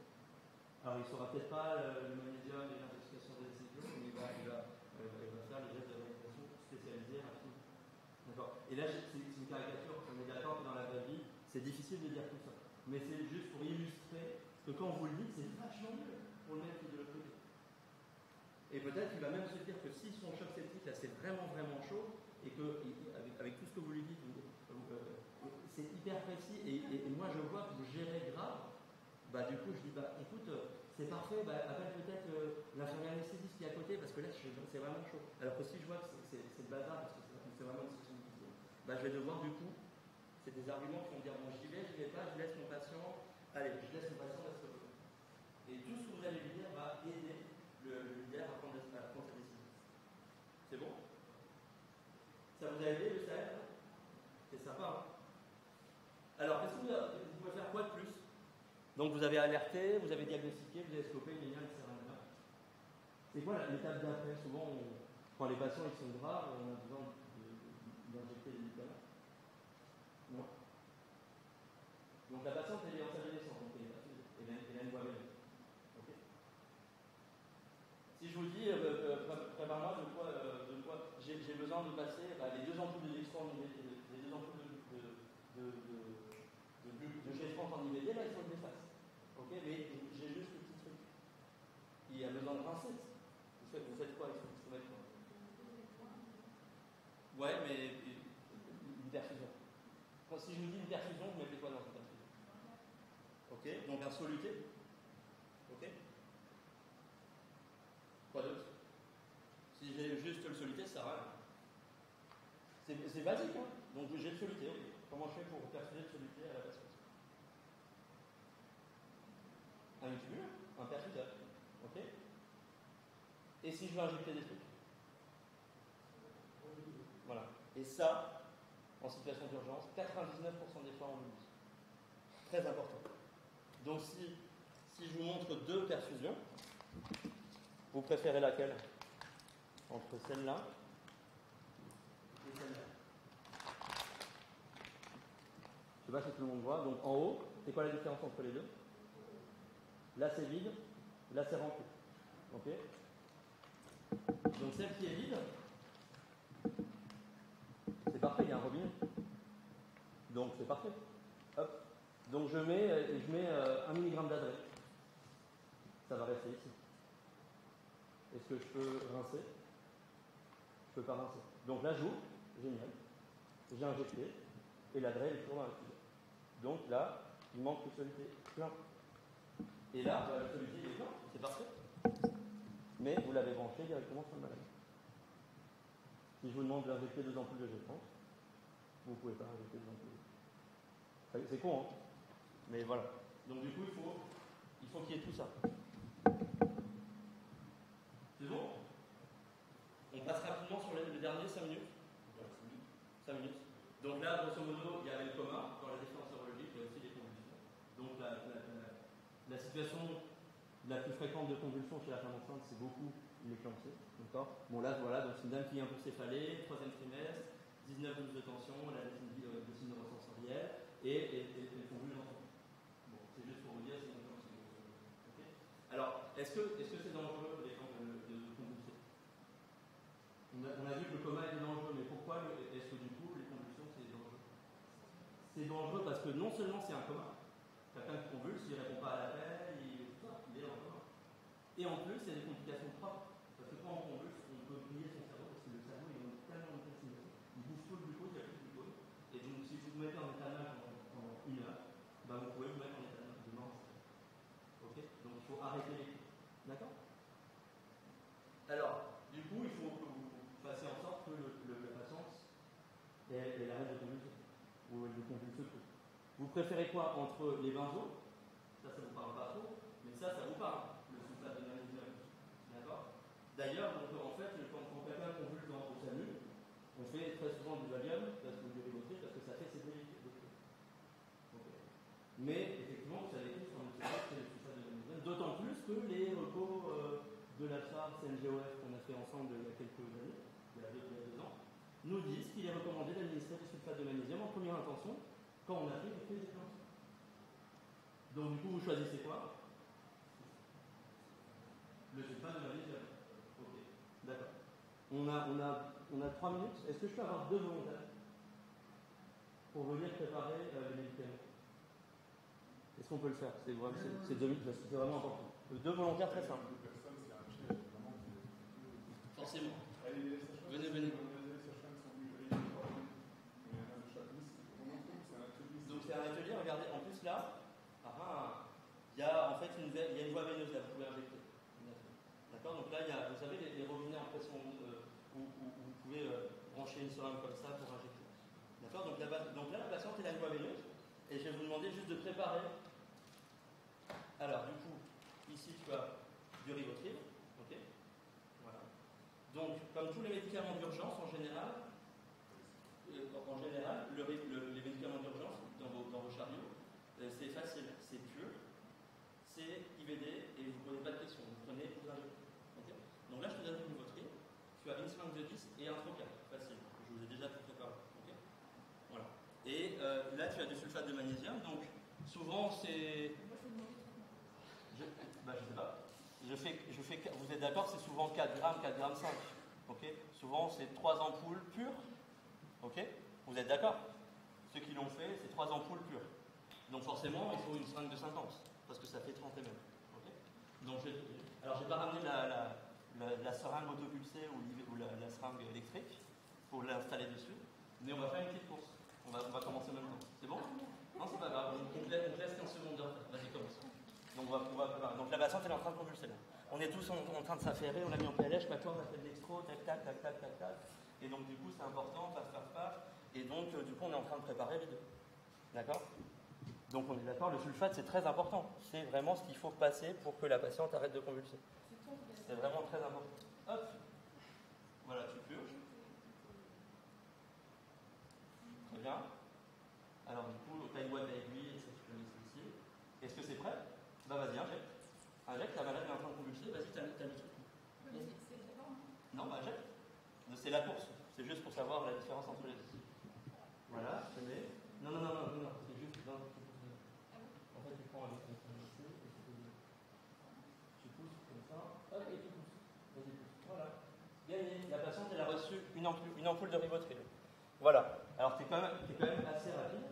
Alors, il ne saura peut-être pas le magnésium et l'intoxication des décisions, mais il va faire les gestes de réanimation spécialisés rapidement. D'accord. Et là, c'est une caricature. On est d'accord que dans la vraie vie, c'est difficile de dire tout ça. Mais c'est juste pour illustrer que quand vous le dites, c'est vachement mieux pour le mec qui est de l'autre côté. Et peut-être qu'il va même se dire que si son choc septique, là, c'est vraiment, vraiment chaud, et que, avec tout ce que vous lui dites, c'est hyper précis, et moi je vois que vous gérez grave, du coup je dis, écoute, c'est parfait, appelle peut-être l'infirmière anesthésiste qui est à côté, parce que là, c'est vraiment chaud. Alors que si je vois que c'est le bazar, parce que c'est vraiment une situation difficile, je vais devoir du coup, c'est des arguments qui vont dire, bon, j'y vais pas, je laisse mon patient, allez, je laisse mon patient rester au côté. Et tout ce que vous allez lui dire va aider le leader à prendre sa décision. C'est bon? Ça vous a aidé le SAED? C'est sympa, hein? Alors, qu'est-ce que vous pouvez faire quoi de plus? Donc, vous avez alerté, vous avez diagnostiqué, vous avez scopé une ligne, etc. C'est quoi l'étape d'après? Souvent, quand les patients ils sont graves, on a besoin d'injecter des médicaments. Non. Donc, la patiente, elle est en salle de naissance, donc elle a une voix belle. Ok. Si je vous dis, prépare-moi de quoi j'ai besoin de passer les 2 ampoules de Dextran en IVD, les 2 ampoules de G30 en IVD, là, il faut que je les fasse. Ok, mais j'ai juste le petit truc. Il y a besoin de pincettes. Vous faites quoi avec ce petit truc? Ouais, mais une perfusion. Si je vous dis une perfusion, vous mettez quoi dans une perfusion? Ok, donc un soluté. Ok. Quoi d'autre? Si j'ai juste le soluté, ça sert à rien. C'est basique, hein. Donc j'ai le soluté, ok. Comment je fais pour perfuser le soluté à la patience? Un tubule, un perfuseur. Ok. Et si je veux injecter des trucs? Voilà. Et ça, en situation d'urgence, 99% des fois on l'oublie. Très important. Donc si je vous montre deux perfusions, vous préférez laquelle? Entre celle-là et celle-là. Je ne sais pas si tout le monde voit. Donc en haut, c'est quoi la différence entre les deux? Là c'est vide, là c'est rempli. Ok. Donc celle qui est vide, c'est parfait, il y a un robinet. Donc c'est parfait. Hop. Donc je mets 1 mg d'adresse. Ça va rester ici. Est-ce que je peux rincer? Je ne peux pas rincer. Donc là j'ouvre, génial. J'ai injecté, et l'adresse est toujours dans la cuve. Donc là, il manque que celui-ci plein. Et là, celui-ci est plein, c'est parfait. Mais vous l'avez branché directement sur le malade. Si je vous demande d'injecter 2 ampoules de G30, vous ne pouvez pas injecter 2 ampoules. C'est con, hein? Mais voilà. Donc du coup, il faut qu'il y ait tout ça. C'est bon? On passe rapidement sur les derniers 5 minutes. 5 minutes. Donc là, grosso modo, il y avait le coma. Dans la défense neurologique, il y a aussi des convulsions. Donc la situation la plus fréquente de convulsions chez la femme enceinte, c'est beaucoup l'éclampsie. D'accord? Bon là, voilà, donc c'est une dame qui est un peu céphalée, 3e trimestre, 19 12 de tension, elle a des signes neurosensoriels et convulse dans son. Bon, c'est juste pour vous dire, c'est une éclampsie. Okay. Alors, est-ce que c'est dangereux les gens de convulser? On a vu que le coma était dangereux, mais pourquoi est-ce que du coup les convulsions c'est dangereux? C'est dangereux parce que non seulement c'est un coma, quelqu'un qui convulse, il ne répond pas à l'appel, il est en coma. Et en plus, il y a des complications propres. Parce que quand on convulse, on peut griller son cerveau parce que le cerveau il est tellement de fascination. Il bouffe tout le glucose, il n'y a plus de glucose. Et donc, si vous vous mettez en état nage pendant 1 heure, ben, vous pouvez vous mettre en état nage de mort. Ok? Donc il faut arrêter les coups. D'accord? Alors, du coup, il faut que vous fassiez en sorte que la patiente elle arrête de convulser. Ou elle ne convulse plus. Vous préférez quoi entre les benzos? Ça vous parle pas trop, mais ça vous parle, le sulfate de magnésium. D'accord? D'ailleurs, en fait, quand quelqu'un convulse au SAMU, on fait très souvent du Valium, parce que du Rivotril, parce que ça fait céder les coups. Okay. Mais effectivement, vous savez tous qu'on utilise le sulfate de magnésium, d'autant plus que les repos de la charte CNGOF qu'on a fait ensemble il y a quelques années, il y a 2 ans, nous disent qu'il est recommandé d'administrer du sulfate de magnésium en première intention quand on a fait des crises d'éclampsie. Donc du coup, vous choisissez quoi? Le sulfate de magnésium. Ok, d'accord. On a 3 minutes. Est-ce que je peux avoir 2 volontaires pour venir préparer les médicaments? Est-ce qu'on peut le faire? C'est vraiment important. 2 volontaires très simples. Forcément. Venez. Donc c'est un atelier, regardez, en plus là, il y a en fait une voie veineuse là, vous pouvez injecter. D'accord? Donc là, il y a, vous savez, les robinets en pression où vous pouvez brancher une seringue comme ça pour injecter. D'accord? Donc là, la patiente elle a une voie veineuse et je vais vous demander juste de préparer. Alors, du coup, ici tu as du Rivotril. Ok? Voilà. Donc, comme tous les médicaments d'urgence en général, les médicaments d'urgence dans vos chariots, c'est facile, c'est pur, c'est IVD et vous ne posez pas de questions, vous prenez, vous injectez. Okay. Donc là, je te donne une Rivotril, tu as une seringue de 10 et un trocar, facile, je vous ai déjà tout préparé. Okay. Voilà. Et là, tu as du sulfate de magnésium, donc souvent c'est. Je sais pas. Vous êtes d'accord, c'est souvent 4 grammes, 4 grammes 5. Okay. Souvent, c'est 3 ampoules pures. Ok? Vous êtes d'accord? Ceux qui l'ont fait, c'est 3 ampoules pures. Donc forcément, il faut une seringue de 50, parce que ça fait 30 ml. Okay. Donc alors, je n'ai pas ramené la seringue autopulsée ou la seringue électrique. faut l'installer dessus. Mais on va faire une petite course. On va commencer en même temps. C'est bon? Non, c'est pas grave. On te laisse 15 secondes de retard. Vas-y, commence. Donc la patiente elle est en train de convulser là. On est tous en train de s'affairer, on l'a mis en PLH, maintenant on a fait de l'extro, tac, tac, tac, tac, tac, tac. Et donc du coup c'est important, paf. Et donc du coup on est en train de préparer les deux. D'accord? Donc on est d'accord, le sulfate c'est très important. C'est vraiment ce qu'il faut passer pour que la patiente arrête de convulser. C'est vraiment très important. Hop. Voilà, tu purges. Très bien. Alors du coup, taille boîte à aiguille, ça tu peux mettre ici. Est-ce que c'est prêt? Bah vas-y, injecte. Injecte, la malade est en train de convulser, vas-y, t'as le truc. Non, bah injecte. C'est la course, c'est juste pour savoir la différence entre les deux. Voilà, je te mets. Non, c'est juste. Non, en fait, tu prends un ici, tu pousses comme ça, hop, et tu pousses. Vas-y, pousse. Voilà. Gagné. La patiente, elle a reçu une ampoule de rivotril. Voilà. Alors, tu es quand même assez rapide.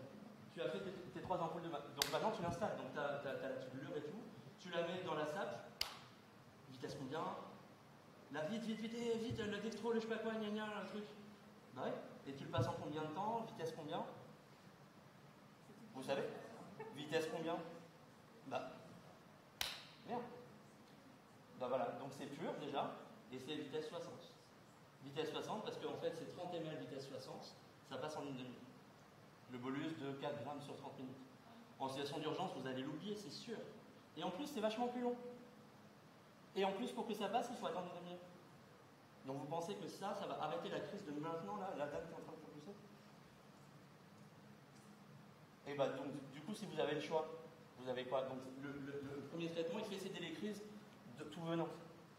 Tu as fait tes 3 ampoules de. Donc maintenant, tu l'installes. Donc, tu as la tubulure et tout. Tu la mets dans la sape. Vitesse combien? Là, vite, le dextro, le je sais pas quoi, gna gna, le truc. Bah ouais. Et tu le passes en combien de temps? Vitesse combien? Vous savez? Vitesse combien? Bah. Merde. Bah voilà, donc c'est pur déjà, et c'est vitesse 60. Vitesse 60 parce qu'en fait c'est 30 ml vitesse 60, ça passe en une demi. Le bolus de 4 grammes sur 30 minutes. En situation d'urgence, vous allez l'oublier, c'est sûr. Et en plus, c'est vachement plus long. Et en plus, pour que ça passe, il faut attendre une demi-heure. Donc vous pensez que ça va arrêter la crise de maintenant, là, la dame qui est en train de propulser? Et bah donc, du coup, si vous avez le choix, vous avez quoi? Donc le premier traitement, il fait céder les crises de tout venant.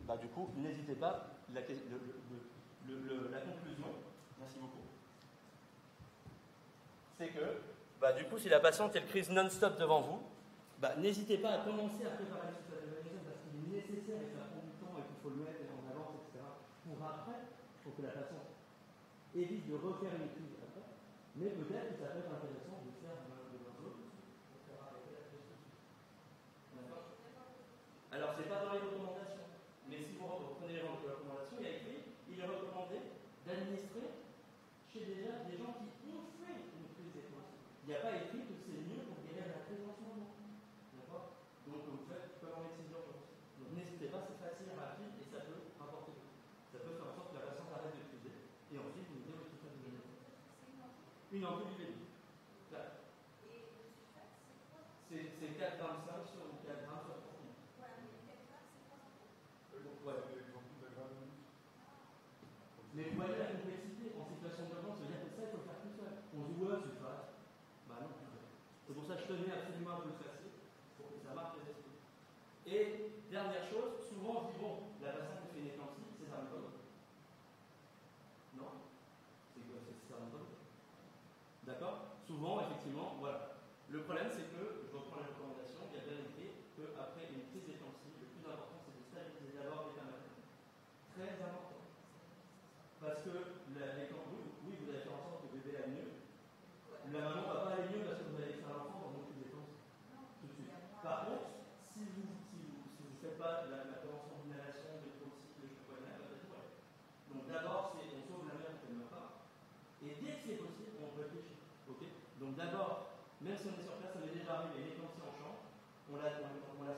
Bah du coup, n'hésitez pas, la conclusion, merci beaucoup, c'est que, bah du coup, si la patiente elle crise non-stop devant vous, bah n'hésitez pas à commencer à préparer le sulfate de magnésium parce qu'il est nécessaire et ça prend du temps et qu'il faut le mettre en avance, etc. Pour après, pour que la patiente évite de refaire une crise après, mais peut-être que ça peut être intéressant de faire de l'insole pour faire arrêter la crise. D'accord? Alors, c'est pas dans les recommandations, mais si vous reprenez les recommandations, il y a écrit, il est recommandé d'administrer chez des gens qui ont fait une crise d'épilepsie. Il n'y a pas écrit que c'est mieux pour guérir la crise en ce moment. D'accord? Donc, vous faites comme en médecine d'urgence. Donc, n'hésitez pas, c'est facile, rapide et ça peut rapporter beaucoup. Ça peut faire en sorte que la patiente arrête de criser et ensuite vous mettez votre sulfate de magnésium. Une ampoule UVB. Là. C'est 4,25 grammes sur 4 grammes sur 30 minutes. Ouais. Mais vous voyez la complexité en situation d'urgence, ça veut dire que ça, il faut le faire tout seul. On dit, ouais, c'est facile. Bah non, c'est pour ça que je tenais absolument à vous le faire pour que ça marche les esprits. Et dernière chose, souvent on se dit, bon, la patiente qui fait une éclampsie, c'est Sarnton. Non? C'est quoi? C'est Sarnton. D'accord? Souvent, effectivement, voilà. Le problème, c'est que, je reprends la recommandation, il y a bien écrit qu'après une crise d'éclampsie, le plus important, c'est de stabiliser d'abord l'état maternel. Très important. Parce que oui, vous allez faire en sorte que le bébé aille mieux. La maman ne va pas aller mieux parce que vous allez faire l'enfant dans une crise d'éclampsie. Tout de suite. Par contre, si vous ne faites pas la prévention d'inhalation, de procycle, je ne sais pas quoi, ouais. Donc d'abord, on sauve la mère qu'elle ne meurt pas. Et dès que c'est possible, on réfléchit. Okay? Donc d'abord, même si on est sur place, ça m'est déjà arrivé, l'éclampsie en chambre, on l'a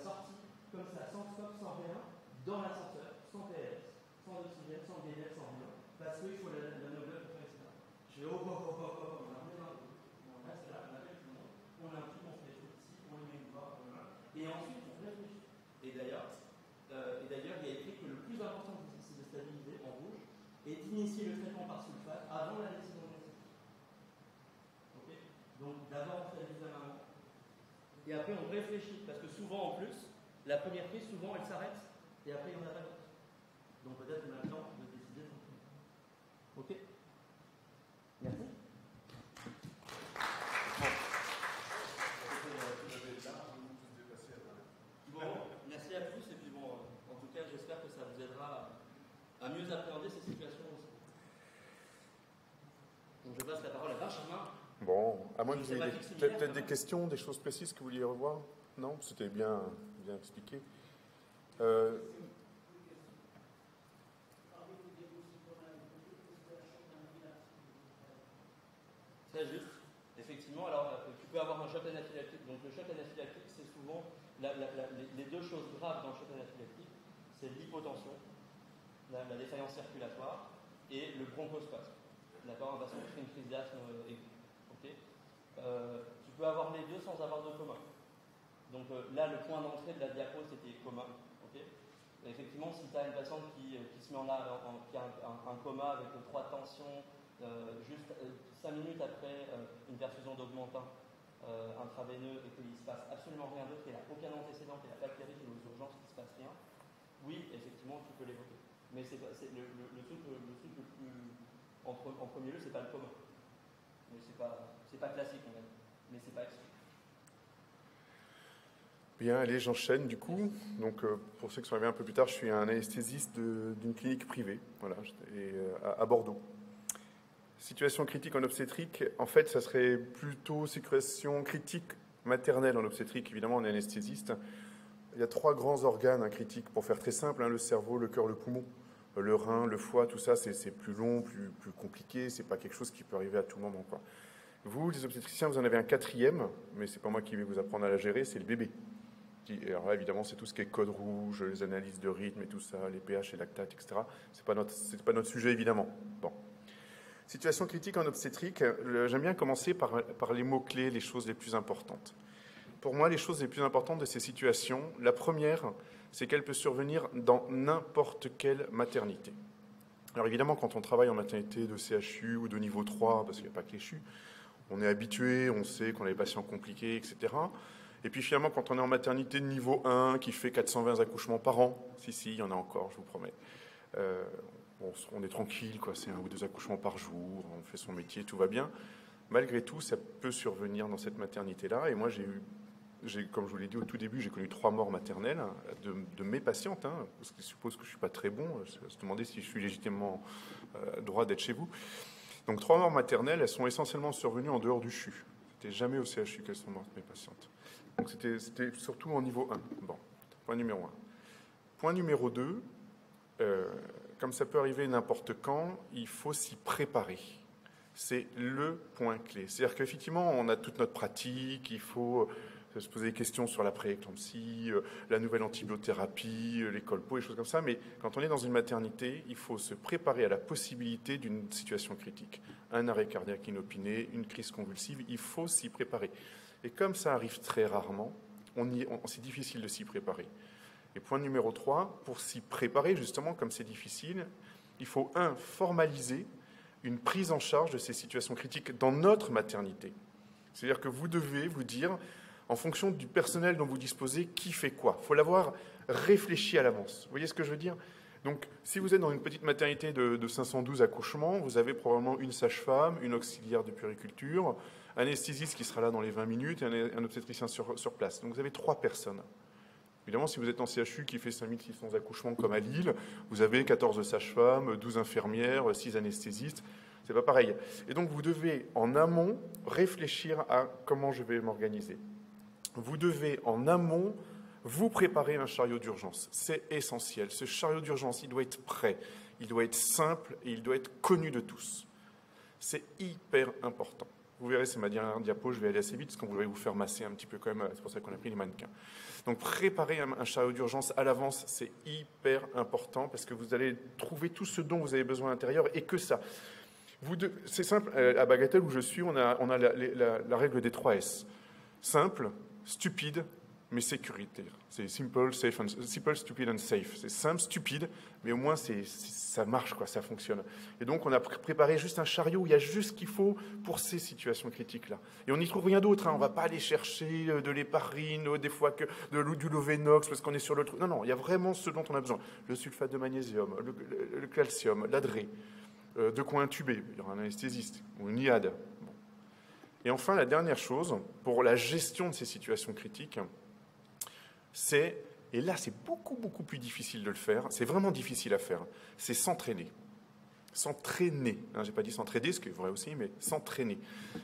sorti comme ça, sans stop, sans rien, dans l'ascenseur, sans PLS, sans oxygène, sans DLF, sans rien, parce qu'il faut la noblesse pour faire ça. Je vais on reste là, on appelle tout le monde, on imprime, on fait des trucs ici, on les met une barre, et ensuite on réfléchit. Et d'ailleurs, il y a écrit que le plus important, c'est de stabiliser en rouge et d'initier le traitement par sulfate avant la décision d'anesthésie. Okay? Donc d'abord on stabilise la maman, et après on réfléchit, parce que souvent en plus, la première prise, souvent elle s'arrête, et après il n'y en a pas d'autre. Donc peut-être qu'on a le temps de décider tranquillement. Ok? Merci. Bon, merci à tous, et puis bon, en tout cas j'espère que ça vous aidera à mieux appréhender ces situations aussi. Donc je passe la parole à Benjamin. Bon, à moins que vous ayez peut-être des questions, des choses précises que vous vouliez revoir. Non, c'était bien expliqué. Très juste. Effectivement, alors tu peux avoir un choc anaphylactique. Donc le choc anaphylactique, c'est souvent les deux choses graves dans le choc anaphylactique, c'est l'hypotension, la défaillance circulatoire et le bronchospasme. D'accord, parce qu'on fait une crise d'asthme aiguë. Okay, tu peux avoir les deux sans avoir de coma. Donc là, le point d'entrée de la diapo, c'était coma. Okay, effectivement, si tu as une patiente qui se met qui a un coma avec 3 tensions, juste 5 minutes après une perfusion d'augmentin intraveineux et qu'il ne se passe absolument rien d'autre, qu'il n'y a aucun antécédent, qu'il n'y a pas de périphérie aux urgences, qu'il ne se passe rien, oui, effectivement, tu peux l'évoquer. Mais c'est le truc le plus en premier lieu, c'est pas le coma. Mais c'est pas classique, on va dire. Mais c'est pas exclu. Bien, allez, j'enchaîne du coup. Donc, pour ceux qui sont arrivés un peu plus tard, je suis un anesthésiste d'une clinique privée, voilà, à Bordeaux. Situation critique en obstétrique, en fait, ça serait plutôt situation critique maternelle en obstétrique. Évidemment, on est anesthésiste. Il y a 3 grands organes critiques, pour faire très simple, le cerveau, le cœur, le poumon. Le rein, le foie, tout ça, c'est plus long, plus compliqué, c'est pas quelque chose qui peut arriver à tout moment, quoi. Vous, les obstétriciens, vous en avez un 4e, mais c'est pas moi qui vais vous apprendre à la gérer, c'est le bébé. Alors là, évidemment, c'est tout ce qui est code rouge, les analyses de rythme et tout ça, les pH et lactates, etc. C'est pas notre sujet, évidemment. Bon. Situation critique en obstétrique, j'aime bien commencer par les mots-clés, les choses les plus importantes. Pour moi, les choses les plus importantes de ces situations, la première, c'est qu'elle peut survenir dans n'importe quelle maternité. Alors évidemment, quand on travaille en maternité de CHU ou de niveau 3, parce qu'il n'y a pas que les CHU, on est habitué, on sait qu'on a des patients compliqués, etc. Et puis finalement, quand on est en maternité de niveau 1, qui fait 420 accouchements par an, si, il y en a encore, je vous promets, on est tranquille, quoi, c'est 1 ou 2 accouchements par jour, on fait son métier, tout va bien. Malgré tout, ça peut survenir dans cette maternité-là. Et moi, comme je vous l'ai dit au tout début, j'ai connu 3 morts maternelles de mes patientes, parce qu'ils supposent que je ne suis pas très bon, se demander si je suis légitimement droit d'être chez vous. Donc 3 morts maternelles, elles sont essentiellement survenues en dehors du CHU. C'était jamais au CHU qu'elles sont mortes, mes patientes. Donc c'était surtout en niveau 1. Bon, point numéro 1. Point numéro 2, comme ça peut arriver n'importe quand, il faut s'y préparer. C'est le point clé. C'est-à-dire qu'effectivement, on a toute notre pratique, il faut se poser des questions sur la pré-éclampsie, la nouvelle antibiothérapie, les colpos, des choses comme ça, mais quand on est dans une maternité, il faut se préparer à la possibilité d'une situation critique. Un arrêt cardiaque inopiné, une crise convulsive, il faut s'y préparer. Et comme ça arrive très rarement, c'est difficile de s'y préparer. Et point numéro 3, pour s'y préparer, justement, comme c'est difficile, il faut, formaliser une prise en charge de ces situations critiques dans notre maternité. C'est-à-dire que vous devez vous dire, en fonction du personnel dont vous disposez, qui fait quoi. Il faut l'avoir réfléchi à l'avance. Vous voyez ce que je veux dire ? Donc, si vous êtes dans une petite maternité de 512 accouchements, vous avez probablement une sage-femme, une auxiliaire de puériculture, un anesthésiste qui sera là dans les 20 minutes et un obstétricien sur place. Donc, vous avez 3 personnes. Évidemment, si vous êtes en CHU qui fait 5600 accouchements comme à Lille, vous avez 14 sages-femmes, 12 infirmières, 6 anesthésistes. C'est pas pareil. Et donc, vous devez, en amont, réfléchir à comment je vais m'organiser. Vous devez, en amont, vous préparer un chariot d'urgence. C'est essentiel. Ce chariot d'urgence, il doit être prêt, il doit être simple et il doit être connu de tous. C'est hyper important. Vous verrez, c'est ma dernière diapo, je vais aller assez vite parce qu'on voudrait vous faire masser un petit peu quand même, c'est pour ça qu'on a pris les mannequins. Donc préparer un chariot d'urgence à l'avance, c'est hyper important parce que vous allez trouver tout ce dont vous avez besoin à l'intérieur et que ça. C'est simple, à Bagatelle où je suis, on a la règle des 3 S. Simple, stupide, mais sécuritaire. C'est simple, stupid and safe. C'est simple, stupide, mais au moins ça marche, quoi, ça fonctionne. Et donc on a préparé juste un chariot où il y a juste ce qu'il faut pour ces situations critiques-là. Et on n'y trouve rien d'autre. On ne va pas aller chercher de l'héparine, des fois du Lovenox parce qu'on est sur le truc. Non, il y a vraiment ce dont on a besoin. Le sulfate de magnésium, le calcium, l'adré, de quoi intuber. Il y aura un anesthésiste ou une IAD. Bon. Et enfin, la dernière chose, pour la gestion de ces situations critiques, et là c'est beaucoup plus difficile de le faire, c'est vraiment difficile à faire, c'est s'entraîner. S'entraîner, je n'ai pas dit s'entraider, ce qui est vrai aussi, mais s'entraîner.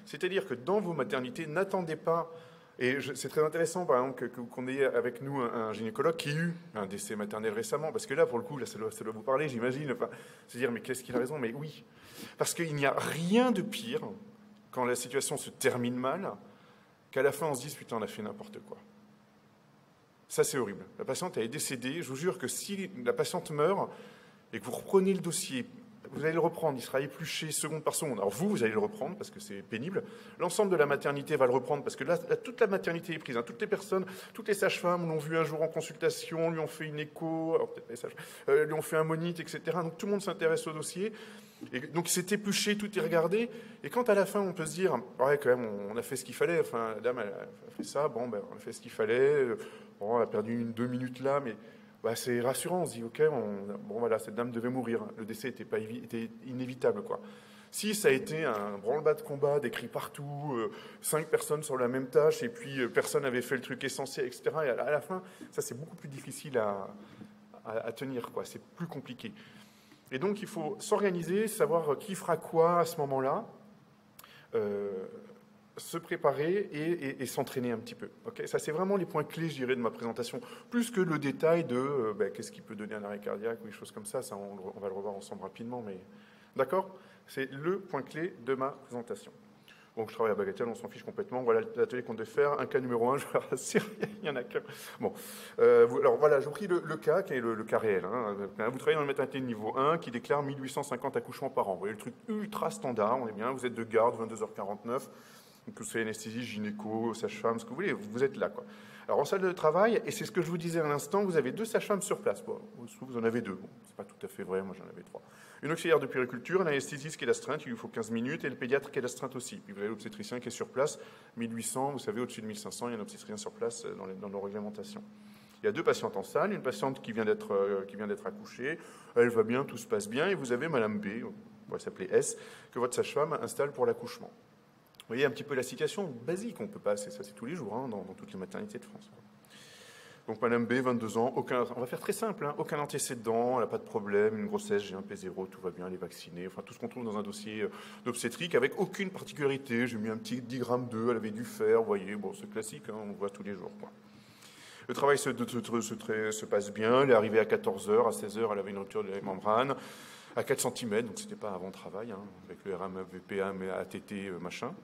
C'est-à-dire que dans vos maternités, n'attendez pas, et c'est très intéressant par exemple qu'on ait avec nous un gynécologue qui a eu un décès maternel récemment, parce que là pour le coup, là, ça doit vous parler, j'imagine, se dire mais qu'est-ce qu'il a raison, mais oui, parce qu'il n'y a rien de pire quand la situation se termine mal, qu'à la fin on se dise « putain, on a fait n'importe quoi ». Ça, c'est horrible. La patiente, elle est décédée. Je vous jure que si la patiente meurt et que vous reprenez le dossier, vous allez le reprendre, il sera épluché seconde par seconde. Alors vous allez le reprendre parce que c'est pénible. L'ensemble de la maternité va le reprendre parce que là, toute la maternité est prise. Hein. Toutes les personnes, toutes les sages-femmes l'ont vu un jour en consultation, lui ont fait une écho, alors peut-être pas les sages, lui ont fait un monite, etc. Donc tout le monde s'intéresse au dossier. Et donc c'est épluché, tout est regardé. Et quand à la fin on peut se dire, ouais quand même, on a fait ce qu'il fallait. Enfin, la dame elle a fait ça, bon, ben, on a fait ce qu'il fallait. Bon, on a perdu 2 minutes là, mais bah, c'est rassurant. On se dit, ok, bon voilà, cette dame devait mourir. Le décès était inévitable, quoi. Si ça a été un branle-bas de combat, des cris partout, 5 personnes sur la même tâche, et puis personne n'avait fait le truc essentiel, etc. Et à la fin, ça c'est beaucoup plus difficile à tenir, quoi. C'est plus compliqué. Et donc, il faut s'organiser, savoir qui fera quoi à ce moment-là, se préparer et s'entraîner un petit peu. Okay, ça, c'est vraiment les points clés, je dirais, de ma présentation. Plus que le détail de qu'est-ce qui peut donner un arrêt cardiaque ou des choses comme ça. Ça, on va le revoir ensemble rapidement. Mais d'accord ? C'est le point clé de ma présentation. Donc, je travaille à Bagatelle, on s'en fiche complètement. Voilà l'atelier qu'on devait faire. Un cas numéro 1, je vous rassure, il n'y en a qu'un. Bon. Alors, voilà, je vous prie le cas qui est le cas réel. Hein. Vous travaillez dans le maternité de niveau 1 qui déclare 1850 accouchements par an. Vous voyez le truc ultra standard, on est bien. Vous êtes de garde, 22h49. Donc, vous savez, anesthésie, gynéco, sage-femme, ce que vous voulez. Vous êtes là, quoi. Alors, en salle de travail, et c'est ce que je vous disais à l'instant, vous avez 2 sages-femmes sur place. Bon, vous en avez 2. Bon, c'est pas tout à fait vrai, moi j'en avais 3. Une auxiliaire de puériculture, un anesthésiste qui est l'astreinte, il lui faut 15 minutes, et le pédiatre qui est l'astreinte aussi. Puis vous avez l'obstétricien qui est sur place, 1800, vous savez, au-dessus de 1500, il y a un obstétricien sur place dans nos réglementations. Il y a 2 patientes en salle, une patiente qui vient d'être accouchée, elle va bien, tout se passe bien, et vous avez Madame B, on va s'appeler S, que votre sage-femme installe pour l'accouchement. Vous voyez un petit peu la situation basique, on peut pas, ça c'est tous les jours, hein, dans toutes les maternités de France. Donc Madame B, 22 ans, on va faire très simple, hein, aucun antécédent, elle n'a pas de problème, une grossesse, j'ai un P0, tout va bien, elle est vaccinée, enfin tout ce qu'on trouve dans un dossier d'obstétrique, avec aucune particularité, j'ai mis un petit 10 grammes d'œufs, elle avait du fer, vous voyez, bon c'est classique, hein, on le voit tous les jours, quoi. Le travail se passe bien, elle est arrivée à 14h, à 16h, elle avait une rupture de la membrane, à 4 cm, donc c'était pas avant travail, hein, avec le RAM, VPA, mais ATT, machin.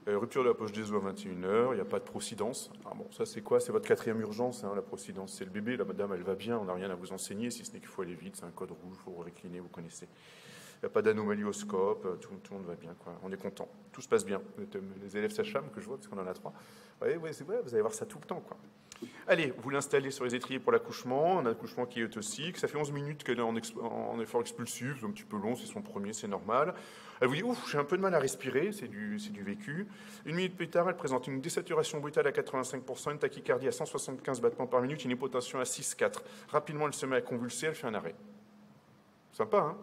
Rupture de la poche des os à 21h, il n'y a pas de procidence. Ah bon, ça c'est quoi? C'est votre 4e urgence, hein, la procidence. C'est le bébé, la madame elle va bien, on n'a rien à vous enseigner, si ce n'est qu'il faut aller vite, c'est un code rouge, il faut récliner, vous connaissez. Il n'y a pas d'anomalie au scope, tout le monde va bien, quoi. On est content, tout se passe bien. Les élèves sages-femmes que je vois, parce qu'on en a 3, ouais, c'est vrai, vous allez voir ça tout le temps, quoi. Allez, vous l'installez sur les étriers pour l'accouchement, un accouchement qui est eutoxique, ça fait 11 minutes qu'elle est en effort expulsif, c'est un petit peu long, c'est son premier, c'est normal. Elle vous dit, ouf, j'ai un peu de mal à respirer, c'est du vécu. 1 minute plus tard, elle présente une désaturation brutale à 85%, une tachycardie à 175 battements par minute, une hypotension à 6,4. Rapidement, elle se met à convulser, elle fait un arrêt. Sympa, hein?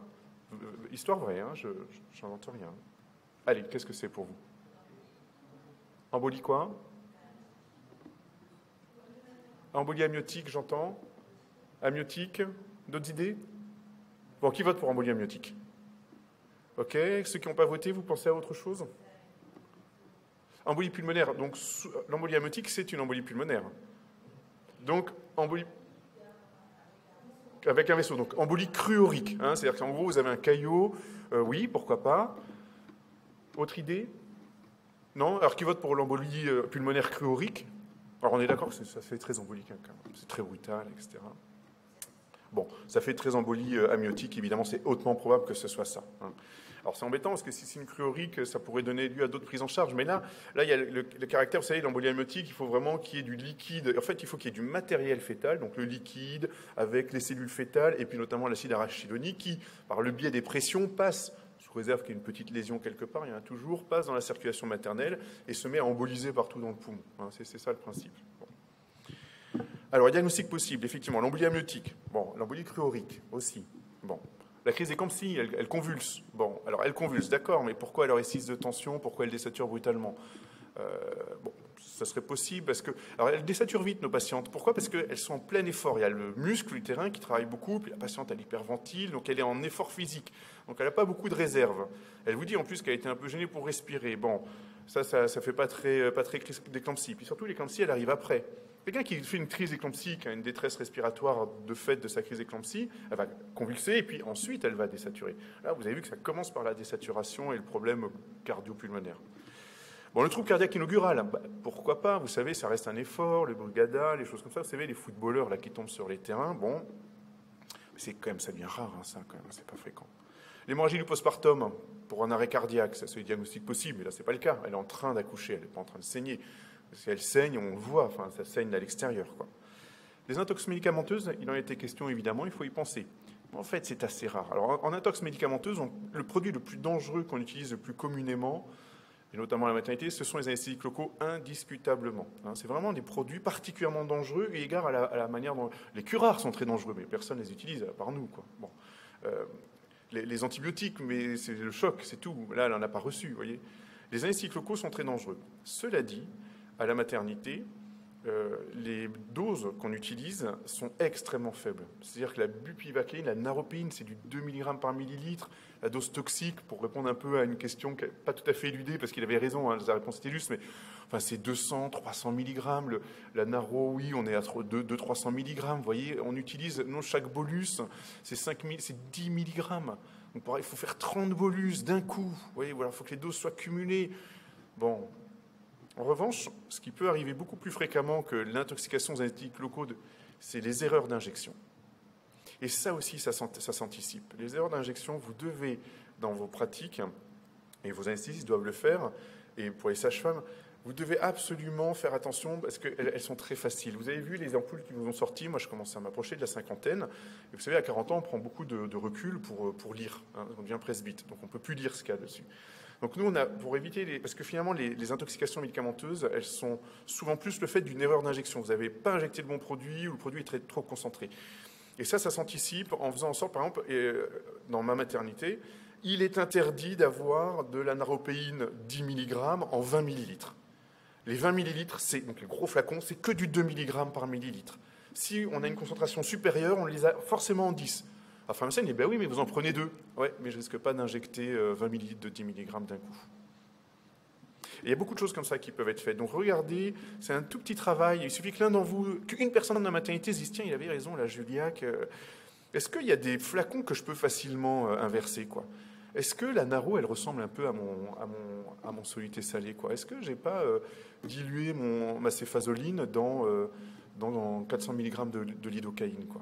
Histoire vraie, hein? Je n'invente rien. Allez, qu'est-ce que c'est pour vous? Embolie quoi? Embolie amniotique, j'entends. Amniotique, d'autres idées? Bon, qui vote pour embolie amniotique? Ok, ceux qui n'ont pas voté, vous pensez à autre chose? Embolie pulmonaire, donc l'embolie amniotique, c'est une embolie pulmonaire. Donc, embolie avec un vaisseau, donc embolie cruorique, hein, c'est-à-dire qu'en gros, vous avez un caillot, oui, pourquoi pas. Autre idée? Non? Alors, qui vote pour l'embolie pulmonaire cruorique? Alors, on est d'accord que ça fait très embolique, hein, quand même. C'est très brutal, etc. Bon, ça fait très embolie amniotique, évidemment, c'est hautement probable que ce soit ça. Hein. Alors, c'est embêtant, parce que si c'est une cruorique, ça pourrait donner lieu à d'autres prises en charge. Mais là il y a le caractère, vous savez, l'embolie amniotique, il faut vraiment qu'il y ait du liquide. En fait, il faut qu'il y ait du matériel fœtal, donc le liquide, avec les cellules fœtales, et puis notamment l'acide arachidonique, qui, par le biais des pressions, passe, sous réserve qu'il y ait une petite lésion quelque part, il y en a toujours, passe dans la circulation maternelle, et se met à emboliser partout dans le poumon. Hein, c'est ça le principe. Bon. Alors, diagnostic possible, effectivement, l'embolie amniotique. Bon, l'embolie cruorique aussi. Bon. La crise d'éclampsie, elle convulse. Bon, alors elle convulse, d'accord, mais pourquoi elle aurait 6 de tension? Pourquoi elle désature brutalement? Bon, ça serait possible parce que... Alors, elle désature vite, nos patientes. Pourquoi? Parce qu'elles sont en plein effort. Il y a le muscle utérin qui travaille beaucoup, puis la patiente, elle hyperventile, donc elle est en effort physique. Donc, elle n'a pas beaucoup de réserve. Elle vous dit en plus qu'elle a été un peu gênée pour respirer. Bon, ça fait pas très crise d'éclampsie. Puis surtout, l'éclampsie, elle arrive après. Quelqu'un qui fait une crise d'éclampsie, qui a une détresse respiratoire de fait de sa crise d'éclampsie, elle va convulser et puis ensuite elle va désaturer. Là, vous avez vu que ça commence par la désaturation et le problème cardio-pulmonaire. Bon, le trouble cardiaque inaugural, pourquoi pas? Vous savez, ça reste un effort, le brugada, les choses comme ça. Vous savez, les footballeurs là qui tombent sur les terrains, bon, c'est quand même, ça devient rare, hein, ça quand même, c'est pas fréquent. L'hémorragie du postpartum, pour un arrêt cardiaque, ça c'est le diagnostic possible, mais là c'est pas le cas. Elle est en train d'accoucher, elle n'est pas en train de saigner. Si elle saigne, on le voit, enfin, ça saigne à l'extérieur, quoi. Les intox médicamenteuses, il en a été question évidemment, il faut y penser. En fait, c'est assez rare. Alors, en intox médicamenteuse, le produit le plus dangereux qu'on utilise le plus communément, et notamment à la maternité, ce sont les anesthésiques locaux, indiscutablement. C'est vraiment des produits particulièrement dangereux, eu égard à la manière dont... Les curares sont très dangereux, mais personne ne les utilise, à part nous, quoi. Bon. Les antibiotiques, mais c'est le choc, c'est tout. Là, elle n'en a pas reçu, vous voyez. Les anesthésiques locaux sont très dangereux. Cela dit, à la maternité, les doses qu'on utilise sont extrêmement faibles. C'est-à-dire que la bupivacaïne, la naropéine, c'est du 2 mg par millilitre. La dose toxique, pour répondre un peu à une question qui n'est pas tout à fait éludée, parce qu'il avait raison, hein, la réponse était juste, mais enfin, c'est 200, 300 mg. La naro, oui, on est à 200-300 mg. Vous voyez, on utilise, non, chaque bolus, c'est 10 mg. Donc, pareil, il faut faire 30 bolus d'un coup. Vous voyez, voilà, il faut que les doses soient cumulées. Bon. En revanche, ce qui peut arriver beaucoup plus fréquemment que l'intoxication aux anesthésiques locaux, c'est les erreurs d'injection. Et ça aussi, ça s'anticipe. Les erreurs d'injection, vous devez, dans vos pratiques, et vos anesthésistes doivent le faire, et pour les sages-femmes, vous devez absolument faire attention parce qu'elles sont très faciles. Vous avez vu les ampoules qui vous ont sorti, moi je commence à m'approcher de la cinquantaine, et vous savez, à 40 ans, on prend beaucoup de recul pour lire, hein, on devient presbyte, donc on ne peut plus lire ce qu'il y a dessus. Donc nous, on a, pour éviter, parce que finalement, les intoxications médicamenteuses, elles sont souvent plus le fait d'une erreur d'injection. Vous n'avez pas injecté le bon produit ou le produit est trop concentré. Et ça s'anticipe en faisant en sorte, par exemple, dans ma maternité, il est interdit d'avoir de la naropéine 10 mg en 20 ml. Les 20 ml, donc les gros flacons, c'est que du 2 mg par millilitre. Si on a une concentration supérieure, on les a forcément en 10. La pharmacienne dit, ben oui, mais vous en prenez 2. Ouais, mais je ne risque pas d'injecter 20 ml de 10 mg d'un coup. Et il y a beaucoup de choses comme ça qui peuvent être faites. Donc regardez, c'est un tout petit travail. Il suffit que l'un d'entre vous, qu'une personne dans la maternité se dise, tiens, il avait raison, là, Juliac. Est-ce qu'il y a des flacons que je peux facilement inverser, quoi? Est-ce que la naro, elle ressemble un peu à mon soluté salé, quoi? Est-ce que je n'ai pas dilué ma céphazoline dans 400 mg de lidocaïne, quoi?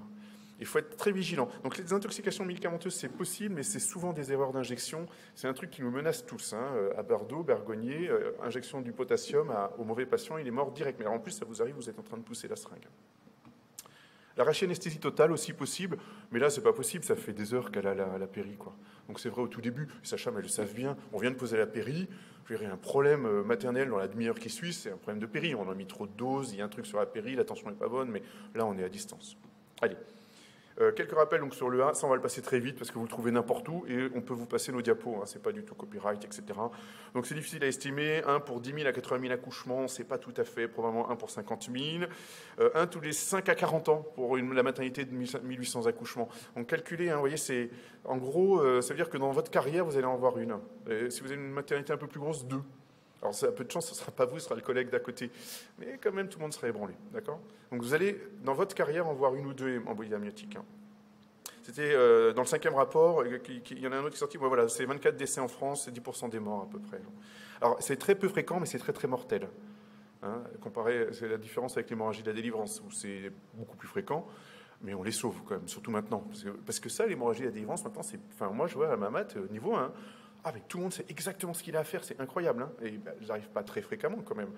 Il faut être très vigilant. Donc les intoxications médicamenteuses, c'est possible, mais c'est souvent des erreurs d'injection. C'est un truc qui nous menace tous. Hein. À Bordeaux, Bergognier, injection du potassium au mauvais patient, il est mort direct. Mais en plus, ça vous arrive, vous êtes en train de pousser la seringue. La rachianesthésie totale aussi possible, mais là, c'est pas possible. Ça fait des heures qu'elle a la péri, quoi. Donc c'est vrai au tout début. Les sages-femmes, elles le savent bien. On vient de poser la péri. Il y a un problème maternel dans la demi-heure qui suit, c'est un problème de péri. On a mis trop de doses, il y a un truc sur la péri, la tension n'est pas bonne, mais là, on est à distance. Allez. Quelques rappels donc, sur le 1, ça on va le passer très vite parce que vous le trouvez n'importe où et on peut vous passer nos diapos, hein, c'est pas du tout copyright, etc. Donc c'est difficile à estimer, 1 pour 10 000 à 80 000 accouchements, c'est pas tout à fait, probablement 1 pour 50 000, 1 tous les 5 à 40 ans pour la maternité de 1800 accouchements. Donc calculez, hein, vous voyez, c'est, en gros, ça veut dire que dans votre carrière, vous allez en voir une. Et si vous avez une maternité un peu plus grosse, 2. Alors, ça a peu de chance, ce ne sera pas vous, ce sera le collègue d'à côté. Mais quand même, tout le monde sera ébranlé. D'accord ? Donc, vous allez, dans votre carrière, en voir une ou deux embolies amniotiques. Hein. C'était dans le 5e rapport, il y en a un autre qui est sorti. Ouais, voilà, c'est 24 décès en France, c'est 10% des morts à peu près. Alors, c'est très peu fréquent, mais c'est très, très mortel. Hein, comparé, c'est la différence avec l'hémorragie de la délivrance, où c'est beaucoup plus fréquent. Mais on les sauve quand même, surtout maintenant. Parce que ça, l'hémorragie de la délivrance, maintenant, c'est. Enfin, moi, je vois à ma mat, niveau 1. Ah, mais tout le monde sait exactement ce qu'il a à faire, c'est incroyable. Hein, et j'arrive pas très fréquemment quand même.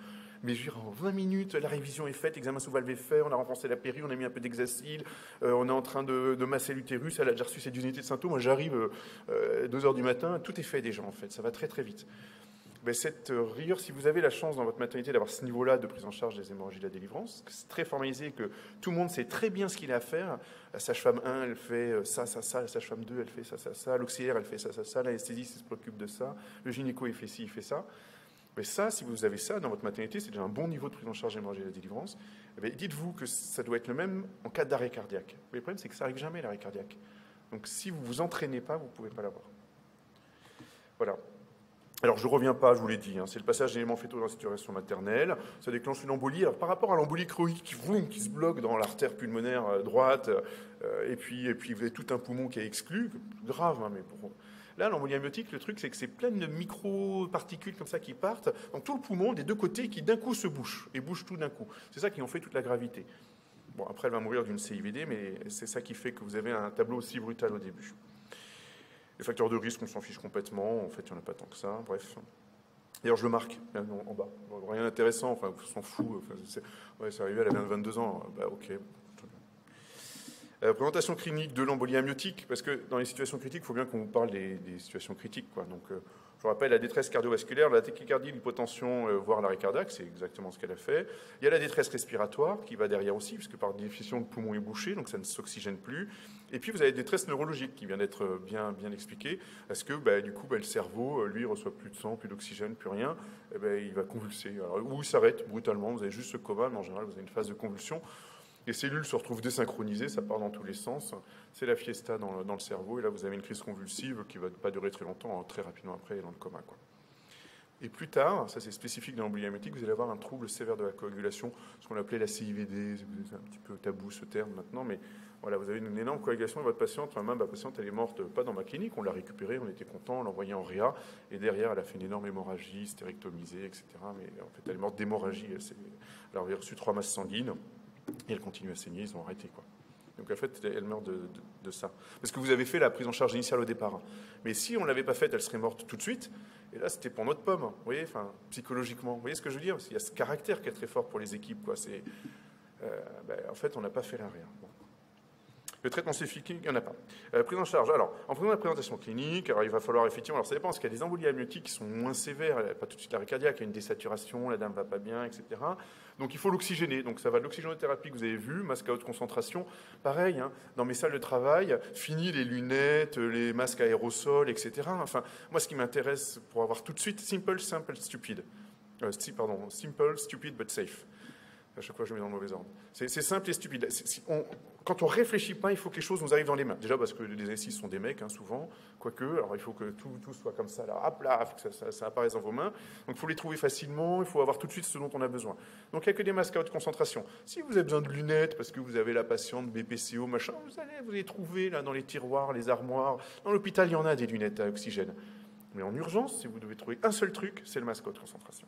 Mais je veux dire, en 20 minutes, la révision est faite, examen sous valve est fait, on a renforcé la péri, on a mis un peu d'hexacil, on est en train de masser l'utérus, elle a déjà reçu ses unités de symptômes. Moi, j'arrive 2h du matin, tout est fait déjà en fait, ça va très très vite. Mais cette rigueur, si vous avez la chance dans votre maternité d'avoir ce niveau-là de prise en charge des hémorragies de la délivrance, c'est très formalisé, que tout le monde sait très bien ce qu'il a à faire. La sage-femme 1, elle fait ça, ça, ça. La sage-femme 2, elle fait ça, ça, ça. L'auxiliaire, elle fait ça, ça, ça. L'anesthésiste, il se préoccupe de ça. Le gynéco, il fait ci, il fait ça. Mais ça, si vous avez ça dans votre maternité, c'est déjà un bon niveau de prise en charge des hémorragies de la délivrance. Eh dites-vous que ça doit être le même en cas d'arrêt cardiaque. Mais le problème, c'est que ça n'arrive jamais, l'arrêt cardiaque. Donc si vous ne vous entraînez pas, vous ne pouvez pas l'avoir. Voilà. Alors, je ne reviens pas, je vous l'ai dit, c'est le passage d'éléments fétaux dans la situation maternelle. Ça déclenche une embolie. Alors, par rapport à l'embolie chronique qui se bloque dans l'artère pulmonaire droite, et puis vous avez tout un poumon qui est exclu, grave, mais bon. Là, l'embolie amniotique, le truc, c'est que c'est plein de micro-particules comme ça qui partent dans tout le poumon, des deux côtés, qui d'un coup se bouchent, et bougent tout d'un coup. C'est ça qui en fait toute la gravité. Bon, après, elle va mourir d'une CIVD, mais c'est ça qui fait que vous avez un tableau aussi brutal au début. Les facteurs de risque, on s'en fiche complètement. En fait, il n'y en a pas tant que ça. Bref. D'ailleurs, je le marque, en bas. Rien d'intéressant, enfin, on s'en fout. Enfin, c'est arrivé, elle avait 22 ans. Bah, ok. Présentation clinique de l'embolie amniotique, parce que dans les situations critiques, il faut bien qu'on vous parle des situations critiques, quoi. Donc, je vous rappelle la détresse cardiovasculaire, la tachycardie, l'hypotension, voire l'arrêt cardiaque, c'est exactement ce qu'elle a fait. Il y a la détresse respiratoire qui va derrière aussi, puisque par définition, le poumon est bouché, donc ça ne s'oxygène plus. Et puis, vous avez la détresse neurologique qui vient d'être bien expliquée, parce que du coup, le cerveau, lui, reçoit plus de sang, plus d'oxygène, plus rien, et il va convulser. Alors, ou il s'arrête brutalement, vous avez juste ce coma, mais en général, vous avez une phase de convulsion. Les cellules se retrouvent désynchronisées, ça part dans tous les sens. C'est la fiesta dans le cerveau. Et là, vous avez une crise convulsive qui ne va pas durer très longtemps, très rapidement après, dans le coma, quoi. Et plus tard, ça c'est spécifique de l'embolie amniotique, vous allez avoir un trouble sévère de la coagulation, ce qu'on appelait la CIVD. C'est un petit peu tabou ce terme maintenant, mais voilà, vous avez une énorme coagulation de votre patiente. Enfin, même ma patiente, elle est morte pas dans ma clinique, on l'a récupérée, on était content, on l'a envoyée en réa, et derrière, elle a fait une énorme hémorragie, stérectomisée, etc. Mais en fait, elle est morte d'hémorragie. Elle avait reçu 3 masses sanguines. Et elle continue à saigner, ils ont arrêté, quoi. Donc en fait, elle meurt de ça. Parce que vous avez fait la prise en charge initiale au départ. Mais si on ne l'avait pas faite, elle serait morte tout de suite. Et là, c'était pour notre pomme, vous voyez, enfin, psychologiquement. Vous voyez ce que je veux dire? Il y a ce caractère qui est très fort pour les équipes, quoi. En fait, on n'a pas fait rien. Bon. Le traitement spécifique, il n'y en a pas. Prise en charge. Alors, en faisant la présentation clinique, alors, il va falloir effectivement... Alors, ça dépend, parce qu'il y a des embolies amniotiques qui sont moins sévères. Elle n'a pas tout de suite l'arrêt cardiaque, il y a une désaturation, la dame ne va pas bien, etc. Donc, il faut l'oxygéner. Donc, ça va de l'oxygénothérapie que vous avez vu, masque à haute concentration. Pareil, dans mes salles de travail, fini les lunettes, les masques à aérosols, etc. Enfin, moi, ce qui m'intéresse pour avoir tout de suite, simple, stupid. Simple, stupid, but safe. À chaque fois, je mets dans le mauvais ordre. C'est simple et stupide. Quand on ne réfléchit pas, il faut que les choses nous arrivent dans les mains. Déjà parce que les exercices sont des mecs, souvent, quoique. Alors, il faut que tout soit comme ça, là, hop là, il faut que ça apparaisse dans vos mains. Donc, il faut les trouver facilement, il faut avoir tout de suite ce dont on a besoin. Donc, il n'y a que des masques à haute concentration. Si vous avez besoin de lunettes, parce que vous avez la patiente BPCO, machin, vous les trouver là, dans les tiroirs, les armoires. Dans l'hôpital, il y en a des lunettes à oxygène. Mais en urgence, si vous devez trouver un seul truc, c'est le masque à haute concentration.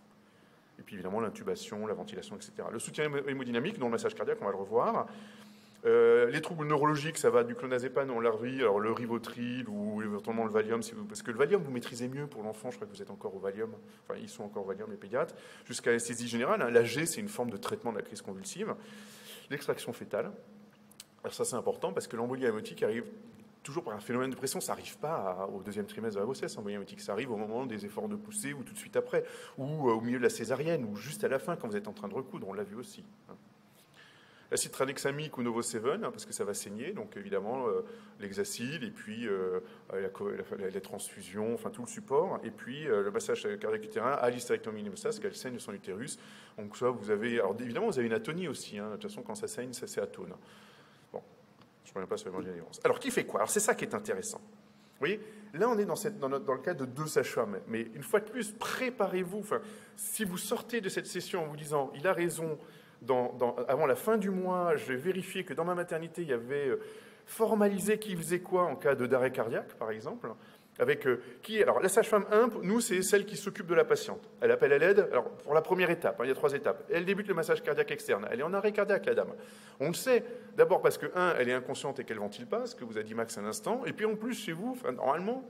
Et puis évidemment l'intubation, la ventilation, etc. Le soutien hémodynamique, dont le massage cardiaque, on va le revoir. Les troubles neurologiques, ça va du clonazépam, on l'a revu, alors le Rivotril ou éventuellement le Valium, parce que le Valium, vous maîtrisez mieux pour l'enfant, je crois que vous êtes encore au Valium, enfin ils sont encore au Valium, les pédiatres, jusqu'à l'anesthésie générale. L'AG, c'est une forme de traitement de la crise convulsive. L'extraction fétale, alors ça c'est important parce que l'embolie amniotique arrive toujours par un phénomène de pression, ça n'arrive pas au deuxième trimestre de la grossesse, l'embolie amniotique, ça arrive au moment des efforts de poussée ou tout de suite après, ou au milieu de la césarienne, ou juste à la fin quand vous êtes en train de recoudre, on l'a vu aussi. L'acide tranexamique ou Novoseven, parce que ça va saigner, donc évidemment l'hexacide, et puis les transfusions, enfin tout le support, et puis le massage cardiaque utérin à l'hystérectomie parce qu'elle saigne son utérus. Donc ça, vous avez, alors évidemment vous avez une atonie aussi, de toute façon quand ça saigne, ça c'est atone. Bon, je ne reviens pas sur les différences. Alors qui fait quoi? Alors c'est ça qui est intéressant. Vous voyez, là on est dans le cas de 2 sages-femmes, mais une fois de plus, préparez-vous. Enfin, si vous sortez de cette session en vous disant, il a raison, avant la fin du mois, je vais vérifier que dans ma maternité, il y avait formalisé qui faisait quoi en cas d'arrêt cardiaque, par exemple. Avec alors la sage-femme 1, nous, c'est celle qui s'occupe de la patiente. Elle appelle à l'aide. Alors, pour la première étape, il y a 3 étapes. Elle débute le massage cardiaque externe. Elle est en arrêt cardiaque, la dame. On le sait. D'abord parce que, elle est inconsciente et qu'elle ventile pas, ce que vous a dit Max à l'instant. Et puis en plus, chez vous, normalement,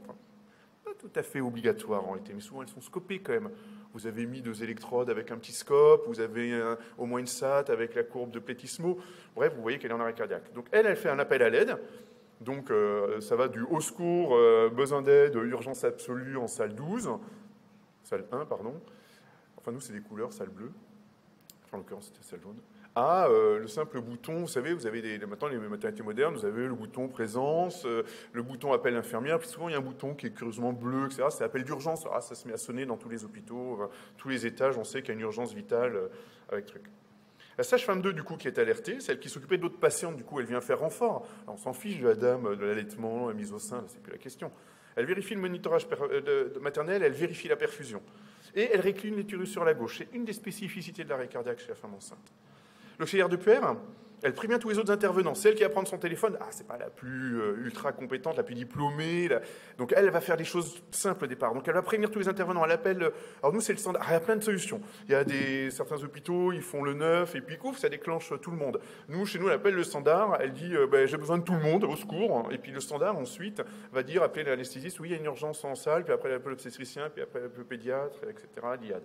pas tout à fait obligatoire en réalité, mais souvent elles sont scopées quand même. Vous avez mis 2 électrodes avec un petit scope, vous avez au moins une SAT avec la courbe de Plétismo. Bref, vous voyez qu'elle est en arrêt cardiaque. Donc elle fait un appel à l'aide. Donc ça va du au secours, besoin d'aide, urgence absolue en salle 12, salle 1, pardon. Enfin nous c'est des couleurs, salle bleue. Enfin en l'occurrence c'était salle jaune. Le simple bouton, vous savez, vous avez maintenant les maternités modernes, vous avez le bouton présence, le bouton appel infirmière, puis souvent il y a un bouton qui est curieusement bleu, etc. C'est appel d'urgence. Ça se met à sonner dans tous les hôpitaux, tous les étages, on sait qu'il y a une urgence vitale avec truc. La sage-femme 2, du coup, qui est alertée, celle qui s'occupait d'autres patientes, du coup, elle vient faire renfort. Alors, on s'en fiche de la dame, de l'allaitement, la mise au sein, c'est plus la question. Elle vérifie le monitorage maternel, elle vérifie la perfusion. Et elle récline l'utérus sur la gauche. C'est une des spécificités de l'arrêt cardiaque chez la femme enceinte. L'auxiliaire de puère, elle prévient tous les autres intervenants. C'est elle qui va prendre son téléphone. Ah, c'est pas la plus ultra compétente, la plus diplômée. Donc elle va faire des choses simples au départ. Donc elle va prévenir tous les intervenants. Elle appelle. Alors nous, c'est le standard. Il y a plein de solutions. Il y a certains hôpitaux, ils font le 9 et puis ouf, ça déclenche tout le monde. Nous, chez nous, elle appelle le standard. Elle dit j'ai besoin de tout le monde, au secours. Et puis le standard ensuite va dire appeler l'anesthésiste. Oui, il y a une urgence en salle. Puis après, elle appelle l'obstétricien. Puis après, elle appelle le pédiatre, etc. L'IAD.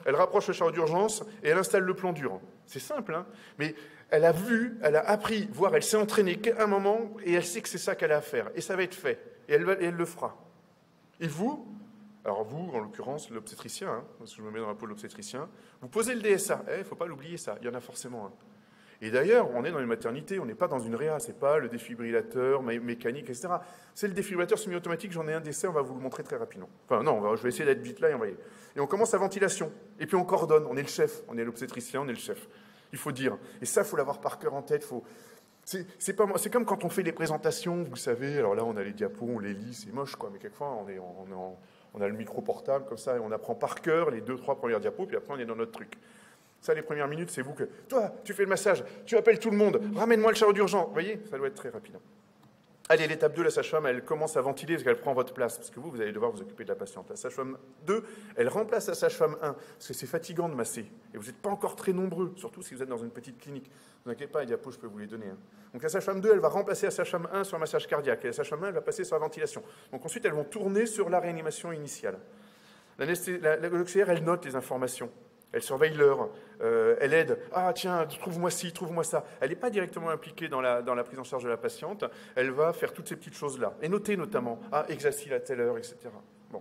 Elle rapproche le chariot d'urgence et elle installe le plan dur. C'est simple, hein, mais elle a vu, elle a appris, voire elle s'est entraînée qu'à un moment et elle sait que c'est ça qu'elle a à faire. Et ça va être fait. Et elle le fera. Et vous, alors vous, en l'occurrence, l'obstétricien, hein, parce que je me mets dans la peau de l'obstétricien, vous posez le DSA. Il ne faut pas l'oublier ça, il y en a forcément un. Et d'ailleurs, on est dans une maternité, on n'est pas dans une réa, c'est pas le défibrillateur mécanique, etc. C'est le défibrillateur semi-automatique, j'en ai un d'essai, on va vous le montrer très rapidement. Enfin non, je vais essayer d'être vite là et on va y aller. Et on commence la ventilation. Et puis on coordonne, on est le chef, on est l'obstétricien, on est le chef. Il faut dire. Et ça, il faut l'avoir par cœur en tête. C'est comme quand on fait les présentations, vous savez, alors là on a les diapos, on les lit, c'est moche quoi, mais quelquefois on a le micro portable comme ça et on apprend par cœur les 2-3 premières diapos, puis après on est dans notre truc. Ça, les premières minutes, c'est vous que... Toi, tu fais le massage, tu appelles tout le monde, ramène-moi le chariot d'urgence. Vous voyez, ça doit être très rapide. Allez, l'étape 2, la sage-femme, elle commence à ventiler parce qu'elle prend votre place. Parce que vous allez devoir vous occuper de la patiente. La sage-femme 2, elle remplace la sage-femme 1. Parce que c'est fatigant de masser. Et vous n'êtes pas encore très nombreux, surtout si vous êtes dans une petite clinique. Ne vous inquiétez pas, les diapos, je peux vous les donner. Hein. Donc la sage-femme 2, elle va remplacer la sage-femme 1 sur le massage cardiaque. Et la sage-femme 1, elle va passer sur la ventilation. Donc ensuite, elles vont tourner sur la réanimation initiale. L'auxiliaire, elle note les informations. Elle surveille l'heure, elle aide. Ah tiens, trouve-moi ci, trouve-moi ça. Elle n'est pas directement impliquée dans la prise en charge de la patiente. Elle va faire toutes ces petites choses-là. Et noter notamment, ah, exercice à telle heure, etc. Bon.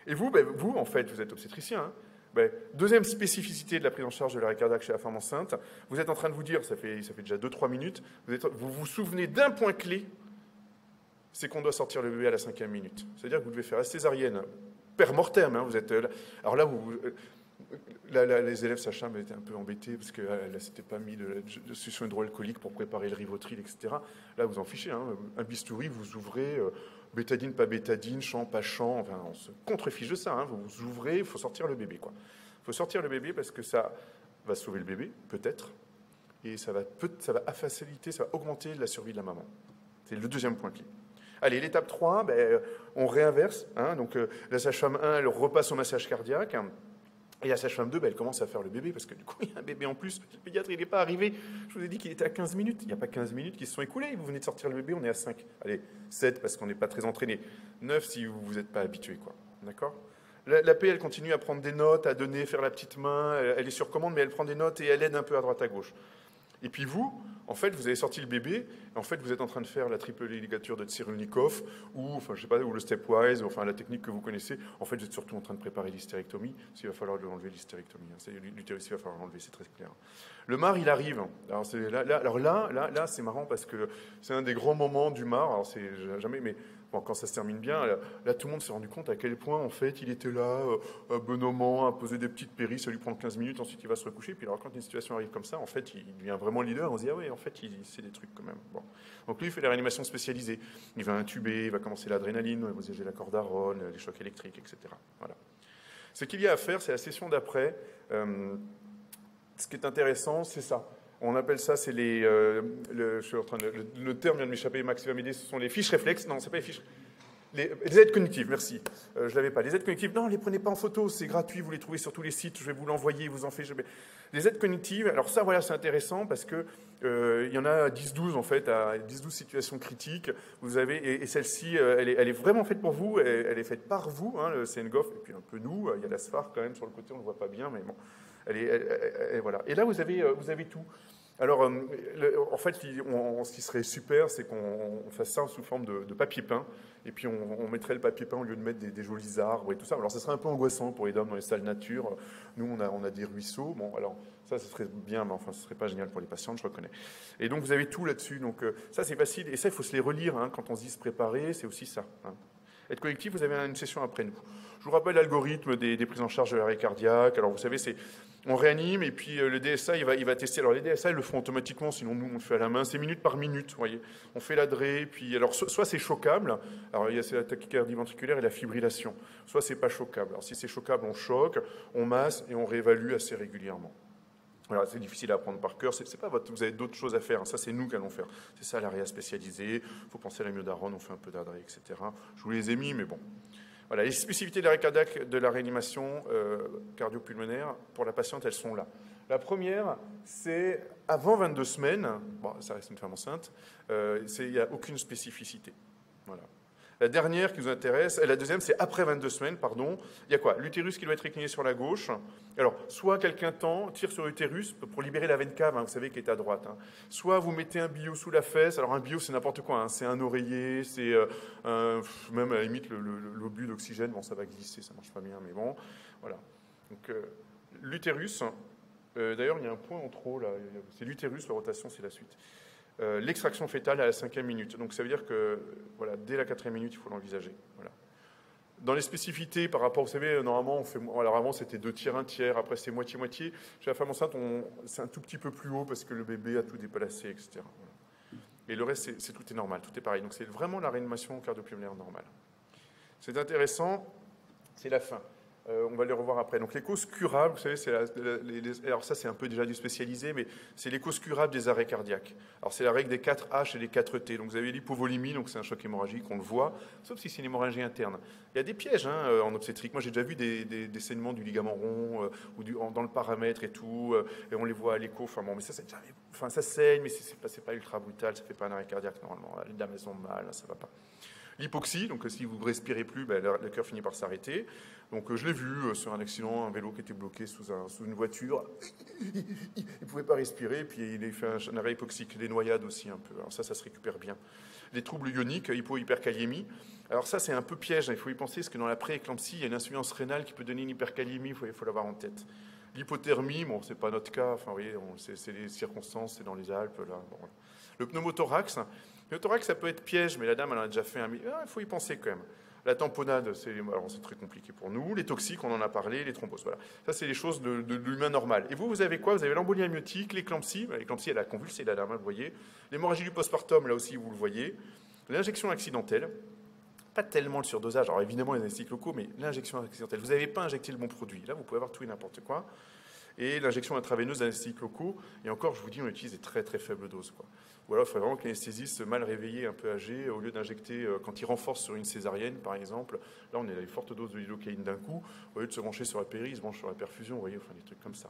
Et vous, vous en fait, vous êtes obstétricien. Hein. Deuxième spécificité de la prise en charge de l'arrêt cardiaque chez la femme enceinte, vous êtes en train de vous dire, ça fait déjà 2-3 minutes, vous vous souvenez d'un point clé, c'est qu'on doit sortir le bébé à la 5e minute. C'est-à-dire que vous devez faire la césarienne, per mortem. Hein, vous êtes, alors là, les élèves sages-femmes étaient un peu embêtés parce qu'elle ne s'était pas mis de solution hydroalcoolique pour préparer le Rivotril, etc. Là, vous en fichez. Hein, un bistouri, vous ouvrez, bétadine, pas bétadine, champ, pas champ. Enfin, on se contrefiche de ça. Hein, vous ouvrez, il faut sortir le bébé. Il faut sortir le bébé parce que ça va sauver le bébé, peut-être. Et ça va faciliter, ça va augmenter la survie de la maman. C'est le deuxième point clé. Allez, l'étape 3, on réinverse. Hein, donc, la sage-femme 1, elle repasse au massage cardiaque. Et la sage-femme 2, elle commence à faire le bébé, parce que du coup, il y a un bébé en plus. Le pédiatre, il n'est pas arrivé. Je vous ai dit qu'il était à 15 minutes. Il n'y a pas 15 minutes qui se sont écoulées. Vous venez de sortir le bébé, on est à 5. Allez, 7, parce qu'on n'est pas très entraîné. 9, si vous n'êtes pas habitué, quoi. D'accord ? La paix, elle continue à prendre des notes, à donner, faire la petite main. Elle est sur commande, mais elle prend des notes et elle aide un peu à droite, à gauche. Et puis vous, en fait, vous avez sorti le bébé, et en fait, vous êtes en train de faire la triple ligature de Tsirulnikov, ou, enfin, je sais pas, ou le stepwise, enfin, la technique que vous connaissez. En fait, vous êtes surtout en train de préparer l'hystérectomie, parce qu'il va falloir enlever l'hystérectomie. Hein. L'utérus, il va falloir l'enlever, c'est très clair. Le MAR, il arrive. Alors là, c'est marrant, parce que c'est un des grands moments du MAR. Alors, c'est jamais, mais bon, quand ça se termine bien, là, tout le monde s'est rendu compte à quel point, en fait, il était là, bonhommement, à poser des petites péris, ça lui prend 15 minutes, ensuite il va se recoucher, puis alors quand une situation arrive comme ça, en fait, il devient vraiment leader, on se dit, ah oui, en fait, c'est des trucs quand même. Bon. Donc lui, il fait la réanimation spécialisée. Il va intuber, il va commencer l'adrénaline, il va user la cordarone, les chocs électriques, etc. Voilà. Ce qu'il y a à faire, c'est la session d'après. Ce qui est intéressant, c'est ça. On appelle ça, c'est le terme vient de m'échapper, Max va m'aider, ce sont les fiches réflexes. Non, c'est pas les fiches. Les aides cognitives, merci. Je ne l'avais pas. Les aides cognitives, non, ne les prenez pas en photo, c'est gratuit, vous les trouvez sur tous les sites, je vais vous l'envoyer, vous en faites. Les aides cognitives, alors ça, voilà, c'est intéressant parce que il y en a 10-12 en fait, à 10-12 situations critiques. Vous avez, et celle-ci, elle est vraiment faite pour vous, elle est faite par vous, hein, le CNGOF, et puis un peu nous, il y a la SFAR quand même sur le côté, on ne le voit pas bien, mais bon. Voilà. Et là, vous avez tout. Alors, en fait, ce qui serait super, c'est qu'on fasse ça sous forme de papier peint, et puis on mettrait le papier peint au lieu de mettre des jolis arbres et tout ça. Alors, ça serait un peu angoissant pour les dames dans les salles nature. Nous, on a des ruisseaux. Bon, alors, ça, ce serait bien, mais enfin, ce serait pas génial pour les patientes, je reconnais. Et donc, vous avez tout là-dessus. Donc, ça, c'est facile. Et ça, il faut se les relire, hein, quand on se dit se préparer, c'est aussi ça. Hein. Aide collective, vous avez une session après nous. Je vous rappelle l'algorithme des prises en charge de l'arrêt cardiaque. Alors, vous savez, c'est On réanime et puis le DSA, il va tester. Alors les DSA, ils le font automatiquement, sinon nous, on le fait à la main. C'est minute par minute, vous voyez. On fait la DRE, puis alors soit c'est choquable, alors il y a la tachycardie ventriculaire et la fibrillation. Soit c'est pas choquable. Alors si c'est choquable, on choque, on masse et on réévalue assez régulièrement. Voilà, c'est difficile à apprendre par cœur. C'est pas vous avez d'autres choses à faire. Ça, c'est nous qui allons faire. C'est ça, l'AREA spécialisée. Il faut penser à la myodarone, on fait un peu d'adré, etc. Je vous les ai mis, mais bon. Voilà, les spécificités de l'arrêt cardiaque, de la réanimation cardio-pulmonaire, pour la patiente, elles sont là. La première, c'est avant 22 semaines, bon, ça reste une femme enceinte, il n'y a aucune spécificité. Voilà. La dernière qui nous intéresse, la deuxième, c'est après 22 semaines, pardon. Il y a quoi? L'utérus qui doit être incliné sur la gauche. Alors, soit quelqu'un tire sur l'utérus pour libérer la veine cave, hein, vous savez, qui est à droite. Hein. Soit vous mettez un bio sous la fesse. Alors, un bio, c'est n'importe quoi. Hein. C'est un oreiller, c'est même à la limite l'obus d'oxygène. Bon, ça va glisser, ça marche pas bien, mais bon. Voilà. Donc, l'utérus, d'ailleurs, il y a un point en trop, là. C'est l'utérus, la rotation, c'est la suite. L'extraction fétale à la 5e minute. Donc ça veut dire que voilà, dès la 4e minute, il faut l'envisager. Voilà. Dans les spécificités par rapport, vous savez, normalement, on fait, alors avant c'était 2 tiers, 1 tiers, après c'est moitié-moitié. Chez la femme enceinte, c'est un tout petit peu plus haut parce que le bébé a tout déplacé, etc. Voilà. Et le reste, tout est normal, tout est pareil. Donc c'est vraiment la réanimation cardio-pulmonaire normale. C'est intéressant, c'est la fin. On va les revoir après. Donc les causes curables, vous savez, alors ça c'est un peu déjà du spécialisé, mais c'est les causes curables des arrêts cardiaques. Alors c'est la règle des 4 H et des 4 T. Donc vous avez l'hypovolémie, donc c'est un choc hémorragique, on le voit, sauf si c'est une hémorragie interne. Il y a des pièges en obstétrique. Moi j'ai déjà vu des saignements du ligament rond ou dans le paramètre et tout, et on les voit à l'écho. Enfin bon, mais ça saigne, mais c'est pas ultra brutal, ça fait pas un arrêt cardiaque normalement. Les dames elles ont mal, ça va pas. L'hypoxie, donc si vous ne respirez plus, le cœur finit par s'arrêter. Donc je l'ai vu sur un accident, un vélo qui était bloqué sous une voiture. Il ne pouvait pas respirer, et puis il a fait un arrêt hypoxique. Les noyades aussi un peu. Alors ça se récupère bien. Les troubles ioniques, hypo-hyperkaliémie. Alors ça, c'est un peu piège, il faut y penser, parce que dans la pré-éclampsie, il y a une insuffisance rénale qui peut donner une hyperkaliémie, il faut l'avoir en tête. L'hypothermie, bon, c'est pas notre cas, enfin, vous voyez, c'est les circonstances, c'est dans les Alpes, là. Bon, voilà. Le pneumothorax, ça peut être piège, mais la dame, elle en a déjà fait un... il faut y penser quand même. La tamponnade, c'est très compliqué pour nous. Les toxiques, on en a parlé, les thromboses, voilà. Ça, c'est les choses de l'humain normal. Et vous avez quoi? Vous avez l'embolie amniotique, l'éclampsie. L'éclampsie, elle a convulsé la dame, vous voyez. L'hémorragie du postpartum, là aussi, vous le voyez. L'injection accidentelle. Pas tellement le surdosage. Alors, évidemment, il y a des anesthésiques locaux, mais l'injection accidentelle. Vous n'avez pas injecté le bon produit. Là, vous pouvez avoir tout et n'importe quoi. Et l'injection intraveineuse d'anesthésiques locaux. Et encore, je vous dis, on utilise des très, très faibles doses, quoi. Ou alors, il faudrait vraiment que l'anesthésiste mal réveillé, un peu âgé, au lieu d'injecter, quand il renforce sur une césarienne, par exemple, là, on est à des fortes doses de lidocaïne d'un coup, au lieu de se brancher sur la péri, il se branche sur la perfusion, vous voyez, enfin, des trucs comme ça.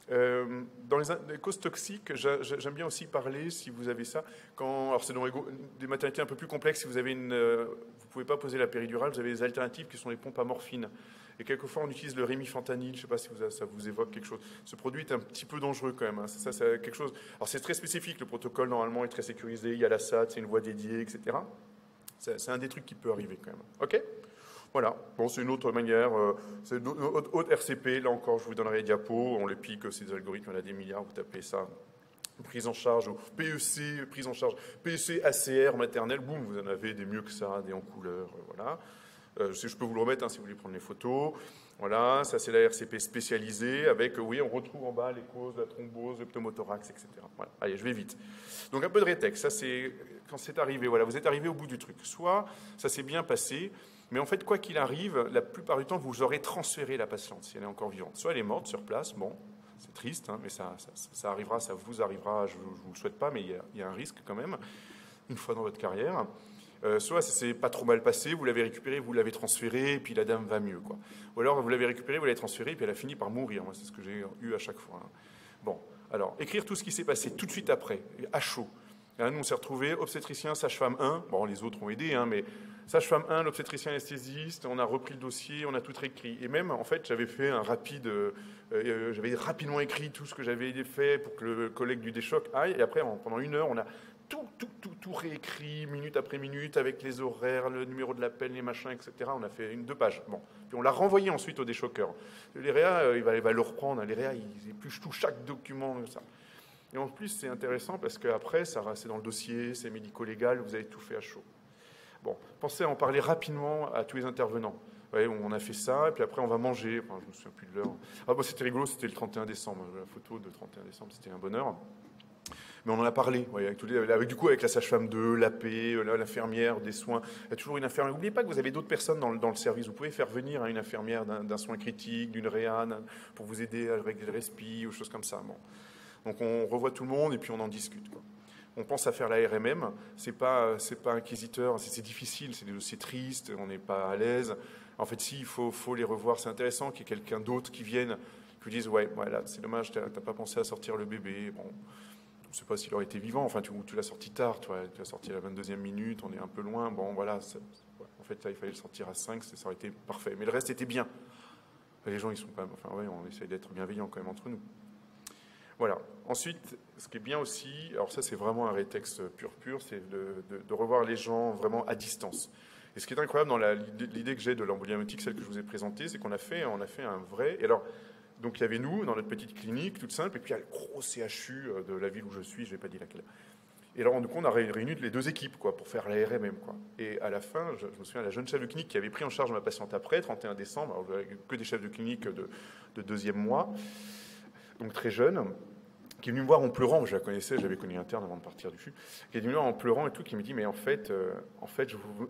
Dans les causes toxiques, j'aime bien aussi parler, si vous avez ça, alors c'est dans des maternités un peu plus complexes, si vous avez vous ne pouvez pas poser la péridurale, vous avez des alternatives qui sont les pompes à morphine. Et quelquefois, on utilise le rémifentanil, je ne sais pas si ça vous évoque quelque chose. Ce produit est un petit peu dangereux quand même. Hein. Ça, c'est quelque chose... Alors, c'est très spécifique, le protocole, normalement, est très sécurisé. Il y a la SAT, c'est une voie dédiée, etc. C'est un des trucs qui peut arriver quand même. OK ? Voilà. Bon, c'est une autre manière. C'est une autre RCP. Là encore, je vous donnerai les diapos. On les pique, ces algorithmes, il y en a des milliards. Vous tapez ça. Prise en charge, PEC, prise en charge, PEC, ACR, maternelle. Boum, vous en avez des mieux que ça, des en couleur. Voilà. Je peux vous le remettre si vous voulez prendre les photos. Voilà, ça c'est la RCP spécialisée avec, oui, on retrouve en bas les causes de la thrombose, le pneumothorax, etc. Voilà. Allez, je vais vite. Donc un peu de rétexte, ça c'est quand c'est arrivé, voilà, vous êtes arrivé au bout du truc. Soit ça s'est bien passé, mais en fait, quoi qu'il arrive, la plupart du temps, vous aurez transféré la patiente si elle est encore vivante. Soit elle est morte sur place, bon, c'est triste, hein, mais ça arrivera, ça vous arrivera, je ne vous le souhaite pas, mais il y a un risque quand même, une fois dans votre carrière. Soit ça s'est pas trop mal passé, vous l'avez récupéré, vous l'avez transféré, et puis la dame va mieux, quoi. Ou alors vous l'avez récupéré, vous l'avez transféré, et puis elle a fini par mourir. Moi, c'est ce que j'ai eu à chaque fois. Hein. Bon, alors, écrire tout ce qui s'est passé tout de suite après, à chaud. Là, nous, on s'est retrouvés, obstétricien, sage-femme 1, bon, les autres ont aidé, hein, mais sage-femme 1, l'obstétricien anesthésiste, on a repris le dossier, on a tout réécrit. Et même, en fait, j'avais fait un rapide, j'avais rapidement écrit tout ce que j'avais fait pour que le collègue du déchoc aille, et après, pendant 1 heure, on a tout réécrit, minute après minute, avec les horaires, le numéro de l'appel, les machins, etc. On a fait 2 pages. Bon. Puis on l'a renvoyé ensuite au déchoqueur. Les réa, il va le reprendre. Les réa, ils épluchent tout, chaque document. Ça. Et en plus, c'est intéressant parce qu'après, c'est dans le dossier, c'est médico-légal, vous avez tout fait à chaud. Bon, pensez à en parler rapidement à tous les intervenants. Ouais, on a fait ça, et puis après on va manger. Enfin, je me souviens plus de l'heure. Ah, bah, c'était rigolo, c'était le 31 décembre. La photo de 31 décembre, c'était un bonheur. Mais on en a parlé, ouais, du coup, avec la sage-femme 2, l'AP, l'infirmière des soins. Il y a toujours une infirmière. N'oubliez pas que vous avez d'autres personnes dans le service. Vous pouvez faire venir une infirmière d'un soin critique, d'une réan, pour vous aider à régler le respi, ou choses comme ça. Bon. Donc on revoit tout le monde et puis on en discute, quoi. On pense à faire la RMM. C'est pas inquisiteur, c'est difficile, c'est des dossiers tristes, on n'est pas à l'aise. En fait, si, il faut les revoir. C'est intéressant qu'il y ait quelqu'un d'autre qui vienne, qui vous dise, ouais, voilà, c'est dommage, t'as pas pensé à sortir le bébé. Bon. Je ne sais pas s'il aurait été vivant, enfin tu l'as sorti tard, tu l'as sorti à la 22e minute, on est un peu loin, bon voilà, en fait là il fallait le sortir à 5, ça aurait été parfait, mais le reste était bien. Les gens ils sont pas, enfin ouais, on essaye d'être bienveillants quand même entre nous. Voilà. Ensuite, ce qui est bien aussi, alors ça c'est vraiment un rétexte pur, c'est de revoir les gens vraiment à distance. Et ce qui est incroyable dans l'idée que j'ai de l'emboliométique, celle que je vous ai présentée, c'est qu'on a fait un vrai, et alors donc il y avait nous, dans notre petite clinique, toute simple, et puis il y a le gros CHU de la ville où je suis, je ne vais pas dire laquelle. Et alors, du coup, on a réuni les deux équipes, quoi, pour faire la RMM, quoi. Et à la fin, je me souviens, la jeune chef de clinique qui avait pris en charge ma patiente après, 31 décembre, alors que des chefs de clinique de deuxième mois, donc très jeune, qui est venue me voir en pleurant, je la connaissais, j'avais connu interne avant de partir du CHU, qui est venue me voir en pleurant et tout, qui me dit, mais en fait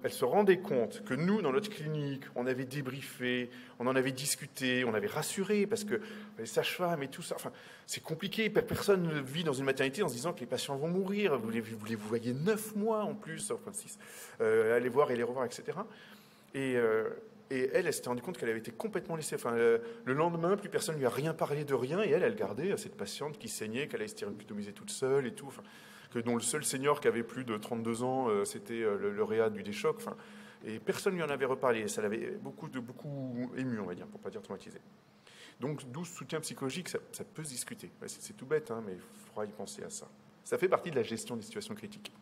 elle se rendait compte que nous, dans notre clinique, on avait débriefé, on en avait discuté, on avait rassuré, parce que les sages-femmes et tout ça, enfin, c'est compliqué, personne ne vit dans une maternité en se disant que les patients vont mourir, vous les voyez 9 mois en plus, enfin 6, allez voir et les revoir, etc. Et elle s'était rendue compte qu'elle avait été complètement laissée. Enfin, le lendemain, plus personne ne lui a rien parlé de rien. Et elle gardait cette patiente qui saignait, qu'elle allait stérocutomiser toute seule et tout. Enfin, dont le seul senior qui avait plus de 32 ans, c'était le réa du Déchoc. Enfin, et personne ne lui en avait reparlé. Et ça l'avait beaucoup ému, on va dire, pour ne pas dire traumatisé. Donc, d'où ce soutien psychologique, ça peut se discuter. C'est tout bête, hein, mais il faudra y penser à ça. Ça fait partie de la gestion des situations critiques.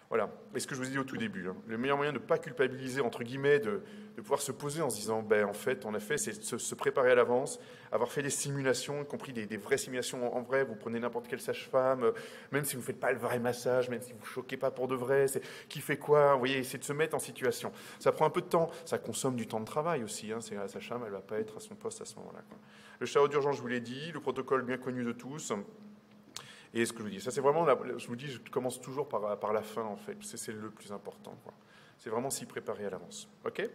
Voilà. Et ce que je vous ai dit au tout début, hein, le meilleur moyen de ne pas culpabiliser, entre guillemets, de pouvoir se poser en se disant, ben, en fait, on a fait, c'est se préparer à l'avance, avoir fait des simulations, y compris des vraies simulations en vrai. Vous prenez n'importe quelle sage-femme, même si vous ne faites pas le vrai massage, même si vous ne choquez pas pour de vrai, qui fait quoi, vous voyez, essayer de se mettre en situation. Ça prend un peu de temps, ça consomme du temps de travail aussi. Hein, la sage-femme, elle ne va pas être à son poste à ce moment-là, quoi. Le shower d'urgence, je vous l'ai dit, le protocole bien connu de tous. Et ce que je vous dis, ça c'est vraiment, je vous dis, je commence toujours par la fin en fait, c'est le plus important, quoi. C'est vraiment s'y préparer à l'avance. Ok ?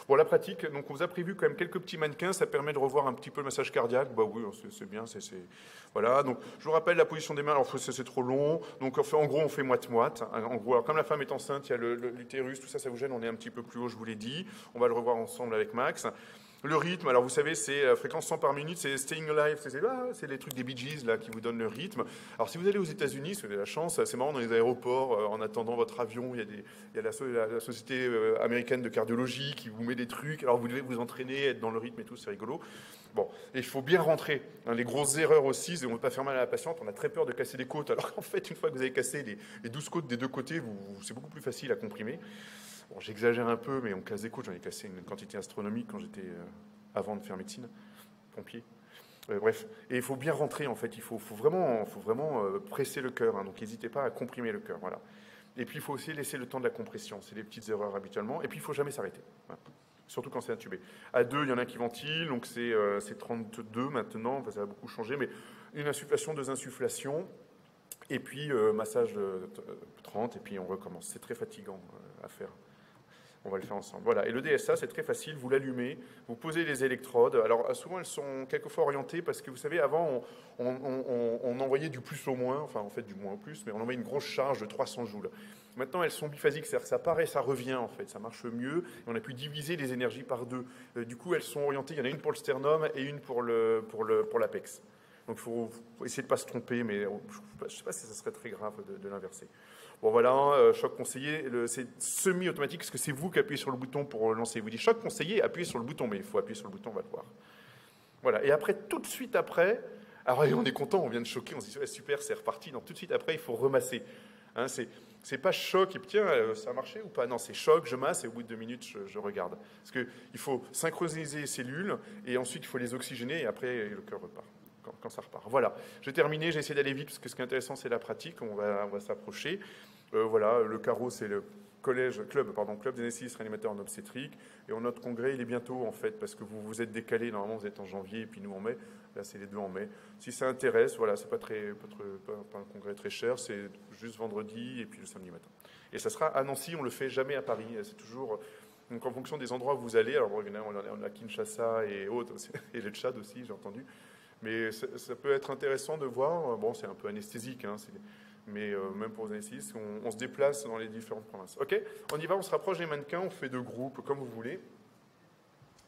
Bon, la pratique, donc on vous a prévu quand même quelques petits mannequins, ça permet de revoir un petit peu le massage cardiaque. Bah oui, c'est bien, voilà. Donc je vous rappelle la position des mains, alors c'est trop long, donc en gros on fait moite-moite. En gros, alors, comme la femme est enceinte, il y a l'utérus, tout ça, ça vous gêne, on est un petit peu plus haut, je vous l'ai dit. On va le revoir ensemble avec Max. Le rythme, alors vous savez, c'est fréquence 100 par minute, c'est Staying Alive, c'est les trucs des Bee Gees là, qui vous donnent le rythme. Alors si vous allez aux États-Unis, si vous avez la chance, c'est marrant, dans les aéroports, en attendant votre avion, il y a la société américaine de cardiologie qui vous met des trucs, alors vous devez vous entraîner, être dans le rythme et tout, c'est rigolo. Bon, et il faut bien rentrer. Hein, les grosses erreurs aussi, c'est on ne veut pas faire mal à la patiente, on a très peur de casser les côtes, alors qu'en fait, une fois que vous avez cassé les 12 côtes des deux côtés, c'est beaucoup plus facile à comprimer. Bon, j'exagère un peu, mais on casse des côtes. J'en ai cassé une quantité astronomique quand j'étais, avant de faire médecine, pompier. Bref, et il faut bien rentrer, en fait. Il faut vraiment presser le cœur. Hein, donc, n'hésitez pas à comprimer le cœur. Voilà. Et puis, il faut aussi laisser le temps de la compression. C'est les petites erreurs habituellement. Et puis, il ne faut jamais s'arrêter. Hein, surtout quand c'est intubé. À 2, il y en a un qui ventile. Donc, c'est 32 maintenant. Enfin, ça va beaucoup changer. Mais une insufflation, 2 insufflations. Et puis, massage de 30. Et puis, on recommence. C'est très fatigant à faire. On va le faire ensemble. Voilà. Et le DSA, c'est très facile. Vous l'allumez, vous posez les électrodes. Alors, souvent, elles sont quelquefois orientées parce que, vous savez, avant, on envoyait du plus au moins, enfin, en fait, du moins au plus, mais on envoyait une grosse charge de 300 joules. Maintenant, elles sont biphasiques, c'est-à-dire que ça part et ça revient, en fait. Ça marche mieux. Et on a pu diviser les énergies par 2. Du coup, elles sont orientées. Il y en a une pour le sternum et une pour l'apex. Donc, il faut essayer de ne pas se tromper, mais je ne sais pas si ça serait très grave de l'inverser. Bon, voilà, choc conseillé, c'est semi-automatique, parce que c'est vous qui appuyez sur le bouton pour lancer. Vous dites choc conseillé, appuyez sur le bouton, mais il faut appuyer sur le bouton, on va le voir. Voilà, et après, tout de suite après, alors on est content, on vient de choquer, on se dit ouais, super, c'est reparti. Donc tout de suite après, il faut remasser. Hein, c'est pas choc, et puis tiens, ça a marché ou pas? Non, c'est choc, je masse, et au bout de 2 minutes, je regarde. Parce qu'il faut synchroniser les cellules, et ensuite, il faut les oxygéner, et après, le cœur repart. Quand ça repart. Voilà, j'ai terminé, j'ai essayé d'aller vite, parce que ce qui est intéressant, c'est la pratique, on va s'approcher. Voilà, le carreau, c'est club d'anesthésistes réanimateurs en obstétrique. Et notre congrès, il est bientôt, en fait, parce que vous vous êtes décalé. Normalement, vous êtes en janvier, et puis nous en mai. Là, c'est les deux en mai. Si ça intéresse, voilà, c'est pas un congrès très cher. C'est juste vendredi et puis le samedi matin. Et ça sera à Nancy. On le fait jamais à Paris. C'est toujours... Donc, en fonction des endroits où vous allez, alors évidemment, on a Kinshasa et autres, et le Tchad aussi, j'ai entendu. Mais ça peut être intéressant de voir. Bon, c'est un peu anesthésique, hein, mais même pour les anesthésistes, on se déplace dans les différentes provinces. Ok, on y va, on se rapproche des mannequins, on fait 2 groupes, comme vous voulez.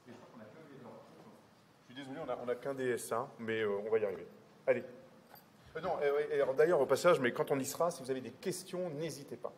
Je suis désolé, on n'a qu'un DSA, mais on va y arriver. Allez. Non, d'ailleurs, au passage, mais quand on y sera, si vous avez des questions, n'hésitez pas.